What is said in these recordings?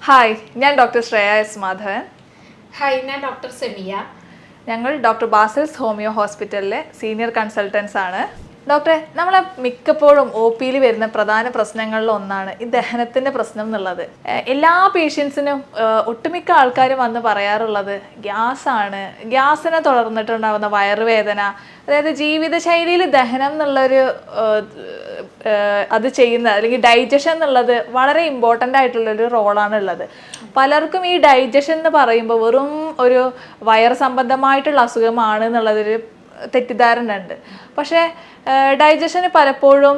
Hi, ഞാൻ doctor Shreya S Madhavan. Hi, ഞാൻ doctor Semiya. ഞങ്ങൾ ഡോക്ടർ ബാസിൽസ് ഹോമിയോ ഹോസ്പിറ്റലിലെ സീനിയർ കൺസൾട്ടൻസ് ആണ്. ഡോക്ടറെ, നമ്മളെ മിക്കപ്പോഴും ഒ പിയിൽ വരുന്ന പ്രധാന പ്രശ്നങ്ങളിൽ ഒന്നാണ് ഈ ദഹനത്തിൻ്റെ പ്രശ്നം എന്നുള്ളത്. എല്ലാ പേഷ്യൻസിനും ഒട്ടുമിക്ക ആൾക്കാരും വന്ന് പറയാറുള്ളത് ഗ്യാസാണ്. ഗ്യാസിനെ തുടർന്നിട്ടുണ്ടാകുന്ന വയറുവേദന, അതായത് ജീവിതശൈലിയിൽ ദഹനം എന്നുള്ളൊരു അത് ചെയ്യുന്ന അല്ലെങ്കിൽ ഡൈജഷൻ എന്നുള്ളത് വളരെ ഇമ്പോർട്ടൻ്റ് ആയിട്ടുള്ളൊരു റോളാണ് ഉള്ളത്. പലർക്കും ഈ ഡൈജഷൻ എന്ന് പറയുമ്പോൾ വെറും ഒരു വയർ സംബന്ധമായിട്ടുള്ള അസുഖമാണ് എന്നുള്ളതൊരു തെറ്റിദ്ധാരണ ഉണ്ട്. പക്ഷേ ഡൈജഷന് പലപ്പോഴും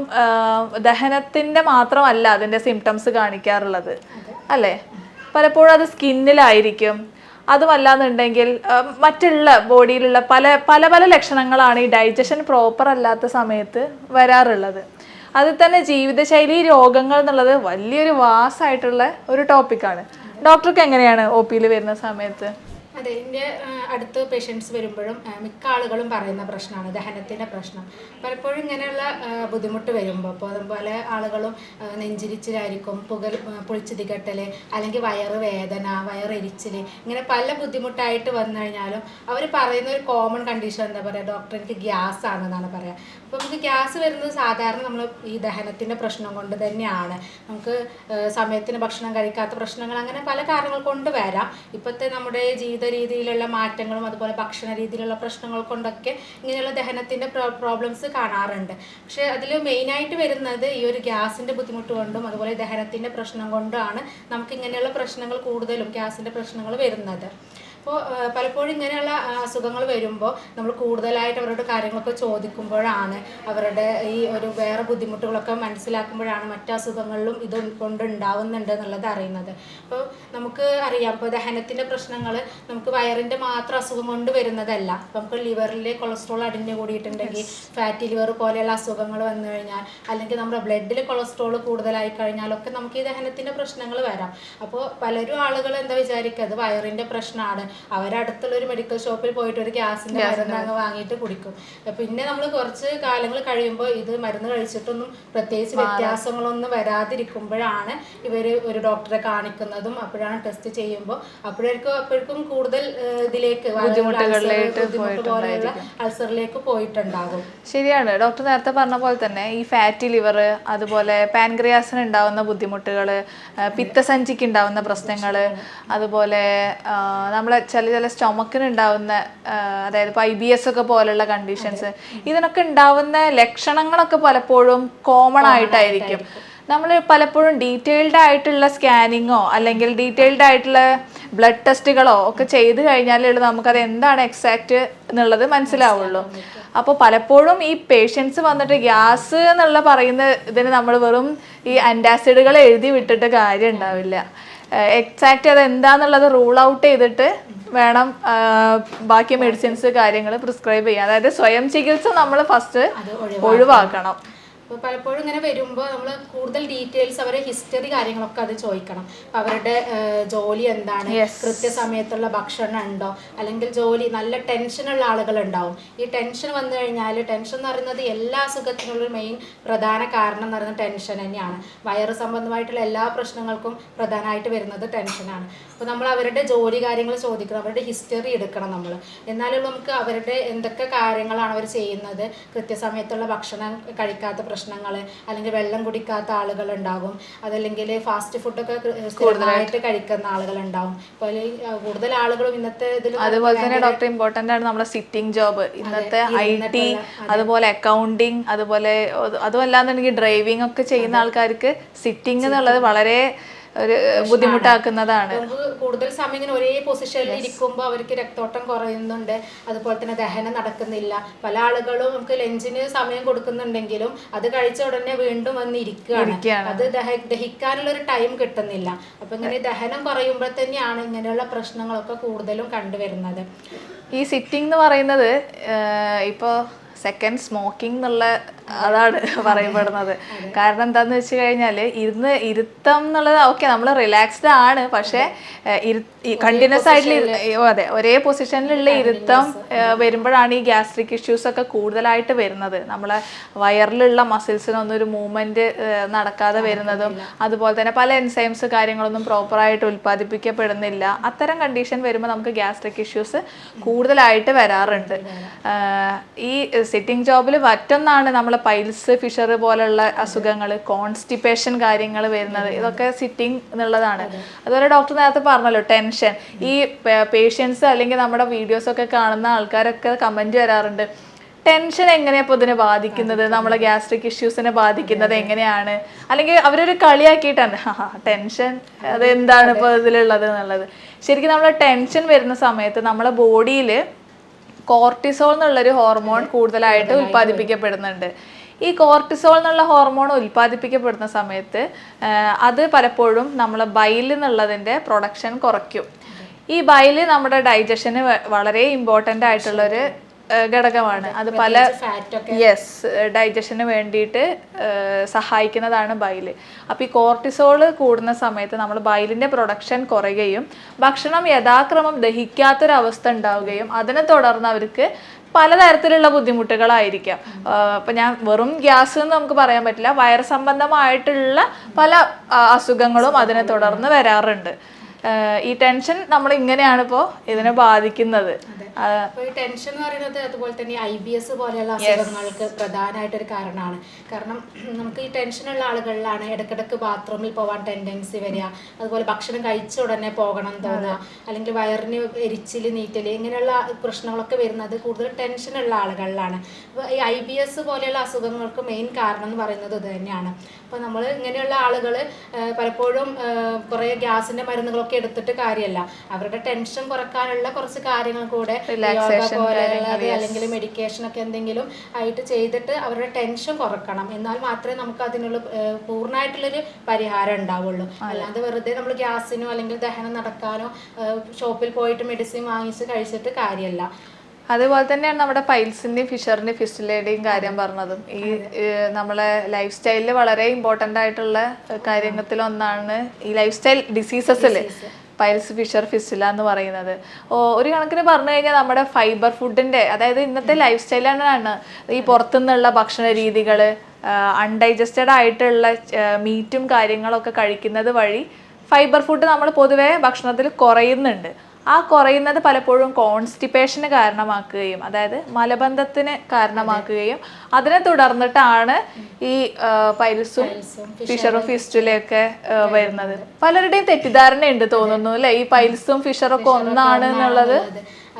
ദഹനത്തിൻ്റെ മാത്രമല്ല അതിൻ്റെ സിംറ്റംസ് കാണിക്കാറുള്ളത് അല്ലേ? പലപ്പോഴും അത് സ്കിന്നിലായിരിക്കും. അതുമല്ലാന്നുണ്ടെങ്കിൽ മറ്റുള്ള ബോഡിയിലുള്ള പല പല പല ലക്ഷണങ്ങളാണ് ഈ ഡൈജഷൻ പ്രോപ്പർ അല്ലാത്ത സമയത്ത് വരാറുള്ളത്. അതിൽ തന്നെ ജീവിതശൈലി രോഗങ്ങൾ എന്നുള്ളത് വലിയൊരു വാസായിട്ടുള്ള ഒരു ടോപ്പിക്കാണ്. ഡോക്ടർക്ക് എങ്ങനെയാണ് ഒ പിയിൽ വരുന്ന സമയത്ത്? അതെ, എൻ്റെ അടുത്ത് പേഷ്യൻസ് വരുമ്പോഴും മിക്ക ആളുകളും പറയുന്ന പ്രശ്നമാണ് ദഹനത്തിൻ്റെ പ്രശ്നം. പലപ്പോഴും ഇങ്ങനെയുള്ള ബുദ്ധിമുട്ട് വരുമ്പോൾ ഇപ്പോൾ പല ആളുകളും നെഞ്ചിരിച്ചിലായിരിക്കും, പൊളിച്ചു തികട്ടൽ, അല്ലെങ്കിൽ വയറ് വേദന, വയറെരിച്ചിൽ, ഇങ്ങനെ പല ബുദ്ധിമുട്ടായിട്ട് വന്നു കഴിഞ്ഞാലും അവർ പറയുന്ന ഒരു കോമൺ കണ്ടീഷൻ എന്താ പറയുക, ഡോക്ടർ എനിക്ക് ഗ്യാസ് ആണെന്നാണ് പറയുക. അപ്പോൾ നമുക്ക് ഗ്യാസ് വരുന്നത് സാധാരണ നമ്മൾ ഈ ദഹനത്തിൻ്റെ പ്രശ്നം കൊണ്ട് തന്നെയാണ്. നമുക്ക് സമയത്തിന് ഭക്ഷണം കഴിക്കാത്ത പ്രശ്നങ്ങൾ, അങ്ങനെ പല കാരണങ്ങൾ കൊണ്ട് വരാം. ഇപ്പോഴത്തെ നമ്മുടെ ജീവിത രീതിയിലുള്ള മാറ്റങ്ങളും അതുപോലെ ഭക്ഷണ രീതിയിലുള്ള പ്രശ്നങ്ങൾ കൊണ്ടൊക്കെ ഇങ്ങനെയുള്ള ദഹനത്തിൻ്റെ പ്രോബ്ലംസ് കാണാറുണ്ട്. പക്ഷേ അതിൽ മെയിനായിട്ട് വരുന്നത് ഈ ഒരു ഗ്യാസിൻ്റെ ബുദ്ധിമുട്ട് കൊണ്ടും അതുപോലെ ദഹനത്തിൻ്റെ പ്രശ്നം കൊണ്ടാണ് നമുക്ക് ഇങ്ങനെയുള്ള പ്രശ്നങ്ങൾ കൂടുതലും ഗ്യാസിൻ്റെ പ്രശ്നങ്ങൾ വരുന്നത്. അപ്പോൾ പലപ്പോഴും ഇങ്ങനെയുള്ള അസുഖങ്ങൾ വരുമ്പോൾ നമ്മൾ കൂടുതലായിട്ട് അവരോട് കാര്യങ്ങളൊക്കെ ചോദിക്കുമ്പോഴാണ് അവരുടെ ഈ ഒരു വേറെ ബുദ്ധിമുട്ടുകളൊക്കെ മനസ്സിലാക്കുമ്പോഴാണ് മറ്റു അസുഖങ്ങളിലും ഇത് കൊണ്ടുണ്ടാവുന്നുണ്ട് എന്നുള്ളത് അറിയുന്നത്. അപ്പോൾ നമുക്ക് അറിയാം, ഇപ്പോൾ ദഹനത്തിൻ്റെ പ്രശ്നങ്ങൾ നമുക്ക് വയറിൻ്റെ മാത്രം അസുഖം കൊണ്ട് വരുന്നതല്ല. അപ്പോൾ നമുക്ക് ലിവറിലെ കൊളസ്ട്രോൾ അടിഞ്ഞു കൂടിയിട്ടുണ്ടെങ്കിൽ, ഫാറ്റി ലിവർ പോലെയുള്ള അസുഖങ്ങൾ വന്നു കഴിഞ്ഞാൽ, അല്ലെങ്കിൽ നമ്മുടെ ബ്ലഡിൽ കൊളസ്ട്രോൾ കൂടുതലായി കഴിഞ്ഞാലൊക്കെ നമുക്ക് ഈ ദഹനത്തിൻ്റെ പ്രശ്നങ്ങൾ വരാം. അപ്പോൾ പലരും ആളുകൾ എന്താ വിചാരിക്കുക, അത് വയറിൻ്റെ പ്രശ്നമാണ്, അവരടുത്തുള്ളൊരു മെഡിക്കൽ ഷോപ്പിൽ പോയിട്ട് ഒരു ഗ്യാസിൻ്റെ മരുന്ന് അങ്ങ് വാങ്ങിയിട്ട് കുടിക്കും. പിന്നെ നമ്മൾ കുറച്ച് കാലങ്ങൾ കഴിയുമ്പോൾ ഇത് മരുന്ന് കഴിച്ചിട്ടൊന്നും പ്രത്യേകിച്ച് വ്യത്യാസങ്ങളൊന്നും വരാതിരിക്കുമ്പോഴാണ് ഇവർ ഒരു ഡോക്ടറെ കാണിക്കുന്നതും. അപ്പോഴാണ് ടെസ്റ്റ് ചെയ്യുമ്പോൾ അപ്പോഴേക്കും കൂടുതൽ ഇതിലേക്ക് ബുദ്ധിമുട്ട് പോലെയുള്ള അൾസറിലേക്ക് പോയിട്ടുണ്ടാകും. ശരിയാണ്, ഡോക്ടർ നേരത്തെ പറഞ്ഞ പോലെ തന്നെ ഈ ഫാറ്റി ലിവർ, അതുപോലെ പാൻക്രിയാസിന് ഉണ്ടാവുന്ന ബുദ്ധിമുട്ടുകൾ, പിത്തസഞ്ചിക്ക് ഉണ്ടാവുന്ന പ്രശ്നങ്ങൾ, അതുപോലെ നമ്മളെ ചില സ്റ്റൊമക്കിന് ഉണ്ടാവുന്ന അതായത് ഇപ്പോൾ IBS ഒക്കെ പോലുള്ള കണ്ടീഷൻസ്, ഇതിനൊക്കെ ഉണ്ടാവുന്ന ലക്ഷണങ്ങളൊക്കെ പലപ്പോഴും കോമൺ ആയിട്ടായിരിക്കും. നമ്മൾ പലപ്പോഴും ഡീറ്റെയിൽഡ് ആയിട്ടുള്ള സ്കാനിങ്ങോ അല്ലെങ്കിൽ ഡീറ്റെയിൽഡ് ആയിട്ടുള്ള ബ്ലഡ് ടെസ്റ്റുകളോ ഒക്കെ ചെയ്ത് കഴിഞ്ഞാലുള്ളൂ നമുക്കത് എന്താണ് എക്സാക്റ്റ് എന്നുള്ളത് മനസ്സിലാവുള്ളൂ. അപ്പോൾ പലപ്പോഴും ഈ പേഷ്യൻസ് വന്നിട്ട് ഗ്യാസ് എന്നുള്ള പറയുന്ന ഇതിന് നമ്മൾ വെറും ഈ ആൻറ്റാസിഡുകൾ എഴുതി വിട്ടിട്ട് കാര്യം ഉണ്ടാവില്ല. എക്സാക്റ്റ് അത് എന്താന്നുള്ളത് റൂൾ ഔട്ട് ചെയ്തിട്ട് വേണം ബാക്കി മെഡിസിൻസ് കാര്യങ്ങൾ പ്രിസ്ക്രൈബ് ചെയ്യാൻ. അതായത് സ്വയം ചികിത്സ നമ്മൾ ഫസ്റ്റ് ഒഴിവാക്കണം. അപ്പോൾ പലപ്പോഴും ഇങ്ങനെ വരുമ്പോൾ നമ്മൾ കൂടുതൽ ഡീറ്റെയിൽസ്, അവരെ ഹിസ്റ്ററി കാര്യങ്ങളൊക്കെ അത് ചോദിക്കണം. അവരുടെ ജോലി എന്താണ്, കൃത്യസമയത്തുള്ള ഭക്ഷണം ഉണ്ടോ, അല്ലെങ്കിൽ ജോലി നല്ല ടെൻഷനുള്ള ആളുകളുണ്ടാവും. ഈ ടെൻഷൻ വന്നു കഴിഞ്ഞാൽ, ടെൻഷൻ എന്ന് പറയുന്നത് എല്ലാ അസുഖത്തിനുള്ള മെയിൻ പ്രധാന കാരണം എന്ന് പറയുന്നത് ടെൻഷൻ തന്നെയാണ്. വയറ് സംബന്ധമായിട്ടുള്ള എല്ലാ പ്രശ്നങ്ങൾക്കും പ്രധാനമായിട്ട് വരുന്നത് ടെൻഷനാണ്. അപ്പോൾ നമ്മൾ അവരുടെ ജോലി കാര്യങ്ങൾ ചോദിക്കണം, അവരുടെ ഹിസ്റ്ററി എടുക്കണം നമ്മൾ. എന്നാലും നമുക്ക് അവരുടെ എന്തൊക്കെ കാര്യങ്ങളാണ് അവർ ചെയ്യുന്നത്, കൃത്യസമയത്തുള്ള ഭക്ഷണം കഴിക്കാത്ത പ്രശ്നങ്ങൾ, അല്ലെങ്കിൽ വെള്ളം കുടിക്കാത്ത ആളുകളുണ്ടാകും, അതല്ലെങ്കിൽ ഫാസ്റ്റ് ഫുഡൊക്കെ കൂടുതലായിട്ട് കഴിക്കുന്ന ആളുകളുണ്ടാവും. അപ്പോൾ കൂടുതൽ ആളുകളും ഇന്നത്തെ ഇതിൽ, അതുപോലെ തന്നെ ഡോക്ടർ ഇമ്പോർട്ടൻ്റ് ആണ് നമ്മുടെ സിറ്റിംഗ് ജോബ്. ഇന്നത്തെ IT, അതുപോലെ അക്കൗണ്ടിങ്, അതുപോലെ അതുമല്ലാന്നുണ്ടെങ്കിൽ ഡ്രൈവിംഗ് ഒക്കെ ചെയ്യുന്ന ആൾക്കാർക്ക് സിറ്റിംഗ് എന്നുള്ളത് വളരെ ഒരു ബുദ്ധിമുട്ടാക്കുന്നതാണ്. കൂടുതൽ സമയം ഇങ്ങനെ ഒരേ പൊസിഷനിൽ ഇരിക്കുമ്പോൾ അവർക്ക് രക്തോട്ടം കുറയുന്നുണ്ട്, അതുപോലെ തന്നെ ദഹനം നടക്കുന്നില്ല. പല ആളുകളും നമുക്ക് ലഞ്ചിന് സമയം കൊടുക്കുന്നുണ്ടെങ്കിലും അത് കഴിച്ച ഉടനെ വീണ്ടും വന്ന് ഇരിക്കുകയാണ്. അത് ദഹിക്കാനുള്ള ഒരു ടൈം കിട്ടുന്നില്ല. അപ്പൊ ഇങ്ങനെ ദഹനം കുറയുമ്പോൾ തന്നെയാണ് ഇങ്ങനെയുള്ള പ്രശ്നങ്ങളൊക്കെ കൂടുതലും കണ്ടുവരുന്നത്. ഈ സിറ്റിംഗ് എന്ന് പറയുന്നത് ഇപ്പോൾ സെക്കൻഡ് സ്മോക്കിംഗ് എന്നുള്ള അതാണ് പറയപ്പെടുന്നത്. കാരണം എന്താന്ന് വെച്ച് കഴിഞ്ഞാൽ ഇരുത്തം എന്നുള്ളത് ഓക്കെ നമ്മൾ റിലാക്സ്ഡ് ആണ്, പക്ഷെ കണ്ടിന്യൂസ് ആയിട്ടുള്ള അതെ ഒരേ പൊസിഷനിലുള്ള ഇരുത്തം വരുമ്പോഴാണ് ഈ ഗ്യാസ്ട്രിക് ഇഷ്യൂസ് ഒക്കെ കൂടുതലായിട്ട് വരുന്നത്. നമ്മളെ വയറിലുള്ള മസിൽസിനൊന്നും ഒരു മൂവ്മെന്റ് നടക്കാതെ വരുന്നതും, അതുപോലെ തന്നെ പല എൻസൈംസ് കാര്യങ്ങളൊന്നും പ്രോപ്പറായിട്ട് ഉൽപ്പാദിപ്പിക്കപ്പെടുന്നില്ല. അത്തരം കണ്ടീഷൻ വരുമ്പോൾ നമുക്ക് ഗ്യാസ്ട്രിക് ഇഷ്യൂസ് കൂടുതലായിട്ട് വരാറുണ്ട്. ഈ സിറ്റിംഗ് ജോബിൽ മറ്റൊന്നാണ് നമ്മളെ പൈൽസ്, ഫിഷർ പോലുള്ള അസുഖങ്ങൾ, കോൺസ്റ്റിപ്പേഷൻ കാര്യങ്ങൾ വരുന്നത്. ഇതൊക്കെ സിറ്റിംഗ് എന്നുള്ളതാണ്. അതുപോലെ ഡോക്ടർ നേരത്തെ പറഞ്ഞല്ലോ ടെൻഷൻ. ഈ പേഷ്യൻസ് അല്ലെങ്കിൽ നമ്മുടെ വീഡിയോസൊക്കെ കാണുന്ന ആൾക്കാരൊക്കെ കമൻറ്റ് വരാറുണ്ട്, ടെൻഷൻ എങ്ങനെയാ ഇപ്പോൾ ഇതിനെ ബാധിക്കുന്നത്, നമ്മളെ ഗ്യാസ്ട്രിക് ഇഷ്യൂസിനെ ബാധിക്കുന്നത് എങ്ങനെയാണ്, അല്ലെങ്കിൽ അവരൊരു കളിയാക്കിയിട്ടാണ് ടെൻഷൻ അത് എന്താണ് ഇപ്പോൾ ഇതിലുള്ളത് എന്നുള്ളത്. ശരിക്കും നമ്മൾ ടെൻഷൻ വരുന്ന സമയത്ത് നമ്മളെ ബോഡിയിൽ കോർട്ടിസോൾ എന്നുള്ളൊരു ഹോർമോൺ കൂടുതലായിട്ട് ഉൽപ്പാദിപ്പിക്കപ്പെടുന്നുണ്ട്. ഈ കോർട്ടിസോൾ എന്നുള്ള ഹോർമോൺ ഉൽപ്പാദിപ്പിക്കപ്പെടുന്ന സമയത്ത് അത് പലപ്പോഴും നമ്മളെ ബൈൽ എന്നുള്ളതിൻ്റെ പ്രൊഡക്ഷൻ കുറയ്ക്കും. ഈ ബൈല് നമ്മുടെ ഡൈജഷന് വളരെ ഇമ്പോർട്ടൻ്റ് ആയിട്ടുള്ളൊരു ഘടകമാണ്. അത് പല ഡൈജഷന് വേണ്ടിയിട്ട് സഹായിക്കുന്നതാണ് ബൈല്. അപ്പോൾ ഈ കോർട്ടിസോൾ കൂടുന്ന സമയത്ത് നമ്മൾ ബൈലിൻ്റെ പ്രൊഡക്ഷൻ കുറയുകയും ഭക്ഷണം യഥാക്രമം ദഹിക്കാത്തൊരവസ്ഥ ഉണ്ടാവുകയും അതിനെ തുടർന്ന് അവർക്ക് പലതരത്തിലുള്ള ബുദ്ധിമുട്ടുകളായിരിക്കാം. ഇപ്പം ഞാൻ വെറും ഗ്യാസ് എന്ന് നമുക്ക് പറയാൻ പറ്റില്ല, വയർ സംബന്ധമായിട്ടുള്ള പല അസുഖങ്ങളും അതിനെ തുടർന്ന് വരാറുണ്ട്. ഈ ടെൻഷൻ നമ്മൾ ഇങ്ങനെയാണ് ഇപ്പോൾ ഇതിനെ ബാധിക്കുന്നത്. ഈ ടെൻഷൻ എന്ന് പറയുന്നത് അതുപോലെ തന്നെ IBS പോലെയുള്ള അസുഖങ്ങൾക്ക് പ്രധാനമായിട്ടൊരു കാരണമാണ്. കാരണം നമുക്ക് ഈ ടെൻഷനുള്ള ആളുകളിലാണ് ഇടയ്ക്കിടയ്ക്ക് ബാത്റൂമിൽ പോകാൻ ടെൻഡൻസി വരിക, അതുപോലെ ഭക്ഷണം കഴിച്ച ഉടനെ പോകണം തോന്നുക, അല്ലെങ്കിൽ വയറിന് എരിച്ചിൽ, നീറ്റൽ, ഇങ്ങനെയുള്ള പ്രശ്നങ്ങളൊക്കെ വരുന്നത് കൂടുതൽ ടെൻഷനുള്ള ആളുകളിലാണ്. അപ്പോൾ ഈ IBS പോലെയുള്ള അസുഖങ്ങൾക്ക് മെയിൻ കാരണം എന്ന് പറയുന്നത് ഇത് തന്നെയാണ്. അപ്പോൾ നമ്മൾ ഇങ്ങനെയുള്ള ആളുകൾ പലപ്പോഴും കുറേ ഗ്യാസിൻ്റെ മരുന്നുകളൊക്കെ എടുത്തിട്ട് കാര്യമല്ല, അവരുടെ ടെൻഷൻ കുറക്കാനുള്ള കുറച്ച് കാര്യങ്ങൾ കൂടെ അല്ലെങ്കിൽ മെഡിക്കേഷൻ ഒക്കെ എന്തെങ്കിലും ആയിട്ട് ചെയ്തിട്ട് അവരുടെ ടെൻഷൻ കുറക്കണം. എന്നാൽ മാത്രമേ നമുക്ക് അതിനുള്ള പൂർണ്ണമായിട്ടുള്ളൊരു പരിഹാരം ഉണ്ടാവുള്ളൂ. അല്ലാതെ വെറുതെ നമ്മൾ ഗ്യാസിനോ അല്ലെങ്കിൽ ദഹനം നടക്കാനോ ഷോപ്പിൽ പോയിട്ട് മെഡിസിൻ വാങ്ങിച്ച് കഴിച്ചിട്ട് കാര്യമല്ല. അതുപോലെ തന്നെയാണ് നമ്മുടെ പൈൽസിന്റെയും ഫിഷറിന്റെയും ഫിസ്റ്റുലയുടെയും കാര്യം പറഞ്ഞതും. ഈ നമ്മളെ ലൈഫ് സ്റ്റൈലിൽ വളരെ ഇമ്പോർട്ടൻ്റ് ആയിട്ടുള്ള കാര്യത്തിലൊന്നാണ് ഈ ലൈഫ് സ്റ്റൈൽ ഡിസീസസിൽ പൈൽസ്, ഫിഷർ, ഫിസ്റ്റുല എന്ന് പറയുന്നത്. ഒരു കണക്കിന് പറഞ്ഞു കഴിഞ്ഞാൽ നമ്മുടെ ഫൈബർ ഫുഡിൻ്റെ, അതായത് ഇന്നത്തെ ലൈഫ് സ്റ്റൈലാണ് ഈ പുറത്തുനിന്നുള്ള ഭക്ഷണ രീതികൾ, അൺഡൈജസ്റ്റഡ് ആയിട്ടുള്ള മീറ്റും കാര്യങ്ങളൊക്കെ കഴിക്കുന്നത് വഴി ഫൈബർ ഫുഡ് നമ്മൾ പൊതുവേ ഭക്ഷണത്തിൽ കുറയുന്നുണ്ട്. ആ കുറയുന്നത് പലപ്പോഴും കോൺസ്റ്റിപ്പേഷന് കാരണമാക്കുകയും, അതായത് മലബന്ധത്തിന് കാരണമാക്കുകയും അതിനെ തുടർന്നിട്ടാണ് ഈ പൈൽസും ഫിഷറും ഫിസ്റ്റുലയൊക്കെ വരുന്നത്. പലരുടെയും തെറ്റിദ്ധാരണയുണ്ട് തോന്നുന്നു അല്ലേ, ഈ പൈൽസും ഫിഷറൊക്കെ ഒന്നാണ് എന്നുള്ളത്.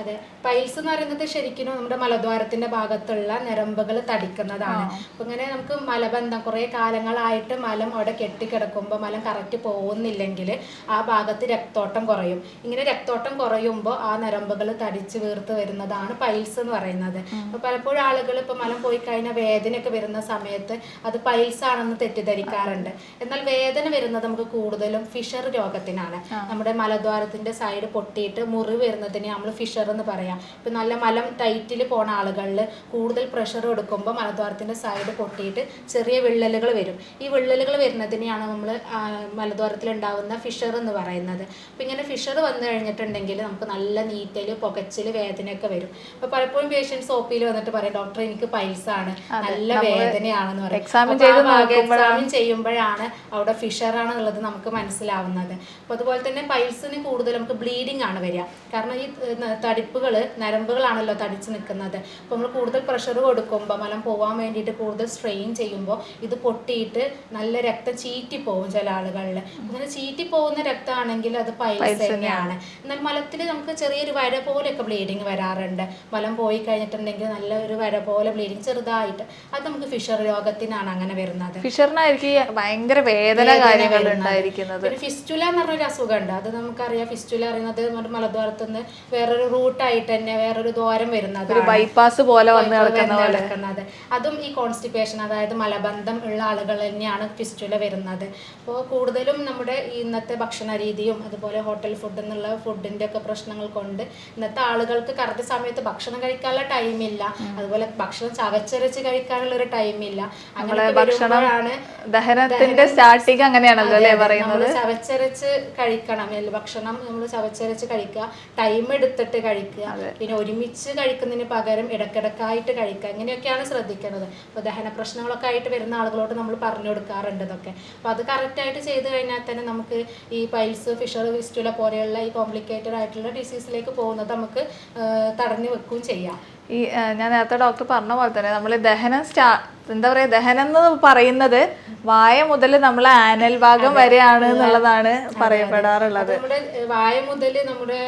അതെ, പൈൽസ് എന്ന് പറയുന്നത് ശരിക്കും നമ്മുടെ മലദ്വാരത്തിന്റെ ഭാഗത്തുള്ള ഞരമ്പുകൾ തടിക്കുന്നതാണ്. അപ്പൊ ഇങ്ങനെ നമുക്ക് മലബന്ധം കുറെ കാലങ്ങളായിട്ട് മലം അവിടെ കെട്ടിക്കിടക്കുമ്പോൾ മലം കറക്റ്റ് പോകുന്നില്ലെങ്കിൽ ആ ഭാഗത്ത് രക്തോട്ടം കുറയും. ഇങ്ങനെ രക്തോട്ടം കുറയുമ്പോൾ ആ ഞരമ്പുകൾ തടിച്ച് വീർത്ത് വരുന്നതാണ് പൈൽസ് എന്ന് പറയുന്നത്. അപ്പൊ പലപ്പോഴും ആളുകൾ ഇപ്പൊ മലം പോയി കഴിഞ്ഞാൽ വേദനയൊക്കെ വരുന്ന സമയത്ത് അത് പൈൽസ് ആണെന്ന് തെറ്റിദ്ധരിക്കാറുണ്ട്. എന്നാൽ വേദന വരുന്നത് നമുക്ക് കൂടുതലും ഫിഷർ രോഗത്തിനാണ്. നമ്മുടെ മലദ്വാരത്തിന്റെ സൈഡ് പൊട്ടിയിട്ട് മുറിവ് വരുന്നതിന് നമ്മൾ ഫിഷർ എന്ന് പറയാം. ഇപ്പം നല്ല മലം ടൈറ്റിൽ പോണ ആളുകളിൽ കൂടുതൽ പ്രഷർ കൊടുക്കുമ്പോൾ മലദ്വാരത്തിൻ്റെ സൈഡ് പൊട്ടിയിട്ട് ചെറിയ വിള്ളലുകൾ വരും. ഈ വിള്ളലുകൾ വരുന്നതിനെയാണ് നമ്മൾ മലദ്വാരത്തിൽ ഉണ്ടാകുന്ന ഫിഷർ എന്ന് പറയുന്നത്. അപ്പം ഇങ്ങനെ ഫിഷർ വന്നു കഴിഞ്ഞിട്ടുണ്ടെങ്കിൽ നമുക്ക് നല്ല നീറ്റൽ, പുകച്ചിൽ, വേദനയൊക്കെ വരും. അപ്പോൾ പലപ്പോഴും പേഷ്യൻസ് OPയിൽ വന്നിട്ട് പറയും, ഡോക്ടർ എനിക്ക് പൈൽസ് ആണ്, നല്ല വേദനയാണെന്ന് പറയും. എക്സാമിൻ ചെയ്യുമ്പോഴാണ് അവിടെ ഫിഷർ ആണെന്നുള്ളത് നമുക്ക് മനസ്സിലാവുന്നത്. അപ്പോൾ അതുപോലെ തന്നെ പൈൽസിന് കൂടുതൽ നമുക്ക് ബ്ലീഡിങ് ആണ് വരിക. കാരണം ഈ തടിപ്പുകൾ, നരമ്പുകളാണല്ലോ തടിച്ച് നിൽക്കുന്നത്. അപ്പോൾ നമ്മൾ കൂടുതൽ പ്രഷർ കൊടുക്കുമ്പോൾ മലം പോകാൻ വേണ്ടിയിട്ട് കൂടുതൽ സ്ട്രെയിൻ ചെയ്യുമ്പോൾ ഇത് പൊട്ടിയിട്ട് നല്ല രക്തം ചീറ്റി പോകും ചില ആളുകളിൽ. അങ്ങനെ ചീറ്റി പോകുന്ന രക്തമാണെങ്കിൽ അത് പൈൽസ് തന്നെയാണ്. എന്നാൽ മലത്തിൽ നമുക്ക് ചെറിയൊരു വര പോലെയൊക്കെ ബ്ലീഡിങ് വരാറുണ്ട്. മലം പോയി കഴിഞ്ഞിട്ടുണ്ടെങ്കിൽ നല്ല ഒരു വര പോലെ ബ്ലീഡിങ് ചെറുതായിട്ട്, അത് നമുക്ക് ഫിഷർ രോഗത്തിനാണ് അങ്ങനെ വരുന്നത്. ഫിഷറിനായിരിക്കും ഭയങ്കര വേദന കാര്യങ്ങൾ ഉണ്ടായിരിക്കുന്നത്. പിന്നെ ഫിസ്റ്റുല എന്ന് പറഞ്ഞൊരു അസുഖമുണ്ട്. അത് നമുക്കറിയാം. ഫിസ്റ്റുല അറിയുന്നത് മലദ്വാരത്തുനിന്ന് വേറൊരു റൂട്ടായിട്ട് ആയിട്ട് തന്നെ വേറൊരു ദ്വാരം വരുന്നത്, ബൈപ്പാസ് പോലെ വന്ന് കിടക്കുന്നത്. അതും ഈ കോൺസ്റ്റിപ്പേഷൻ, അതായത് മലബന്ധം ഉള്ള ആളുകൾ തന്നെയാണ് ഫിസ്റ്റുല വരുന്നത്. അപ്പോൾ കൂടുതലും നമ്മുടെ ഇന്നത്തെ ഭക്ഷണ രീതിയും അതുപോലെ ഹോട്ടൽ ഫുഡ് എന്നുള്ള ഫുഡിന്റെ ഒക്കെ പ്രശ്നങ്ങൾ കൊണ്ട് ഇന്നത്തെ ആളുകൾക്ക് കറക്റ്റ് സമയത്ത് ഭക്ഷണം കഴിക്കാനുള്ള ടൈമില്ല, അതുപോലെ ഭക്ഷണം ചവച്ചരച്ച് കഴിക്കാനുള്ള ഒരു ടൈമില്ല. അങ്ങനെ വരുമ്പോഴാണ് ദഹനത്തിന്റെ സ്റ്റാർട്ടിങ് അങ്ങനെയാണല്ലോ അല്ലേ പറയുന്നത്. ചവച്ചരച്ച് കഴിക്കണം ഭക്ഷണം, നമ്മൾ ചവച്ചരച്ച് കഴിക്കുക, ടൈം എടുത്തിട്ട് കഴിക്കുക, പിന്നെ ഒരുമിച്ച് കഴിക്കുന്നതിന് പകരം ഇടക്കിടക്കായിട്ട് കഴിക്കുക, ഇങ്ങനെയൊക്കെയാണ് ശ്രദ്ധിക്കുന്നത്. അപ്പോൾ ദഹന പ്രശ്നങ്ങളൊക്കെ ആയിട്ട് വരുന്ന ആളുകളോട് നമ്മൾ പറഞ്ഞു കൊടുക്കാറുണ്ട് ഇതൊക്കെ. അപ്പോൾ അത് കറക്റ്റായിട്ട് ചെയ്ത് കഴിഞ്ഞാൽ തന്നെ നമുക്ക് ഈ പൈൽസ്, ഫിഷർ, ഫിസ്റ്റുല പോലെയുള്ള ഈ കോംപ്ലിക്കേറ്റഡ് ആയിട്ടുള്ള ഡിസീസിലേക്ക് പോകുന്നത് നമുക്ക് തടഞ്ഞു വെക്കുകയും ചെയ്യാം. ഈ ഞാൻ നേരത്തെ ഡോക്ടർ പറഞ്ഞ പോലെ തന്നെ നമ്മൾ ദഹനം എന്താ പറയാ, ദഹനം എന്ന് പറയുന്നത് വായ മുതൽ നമ്മളെ ആനൽ ഭാഗം വരെയാണ് എന്നുള്ളതാണ് പറയപ്പെടാറുള്ളത്. നമ്മുടെ വായ മുതൽ നമ്മുടെ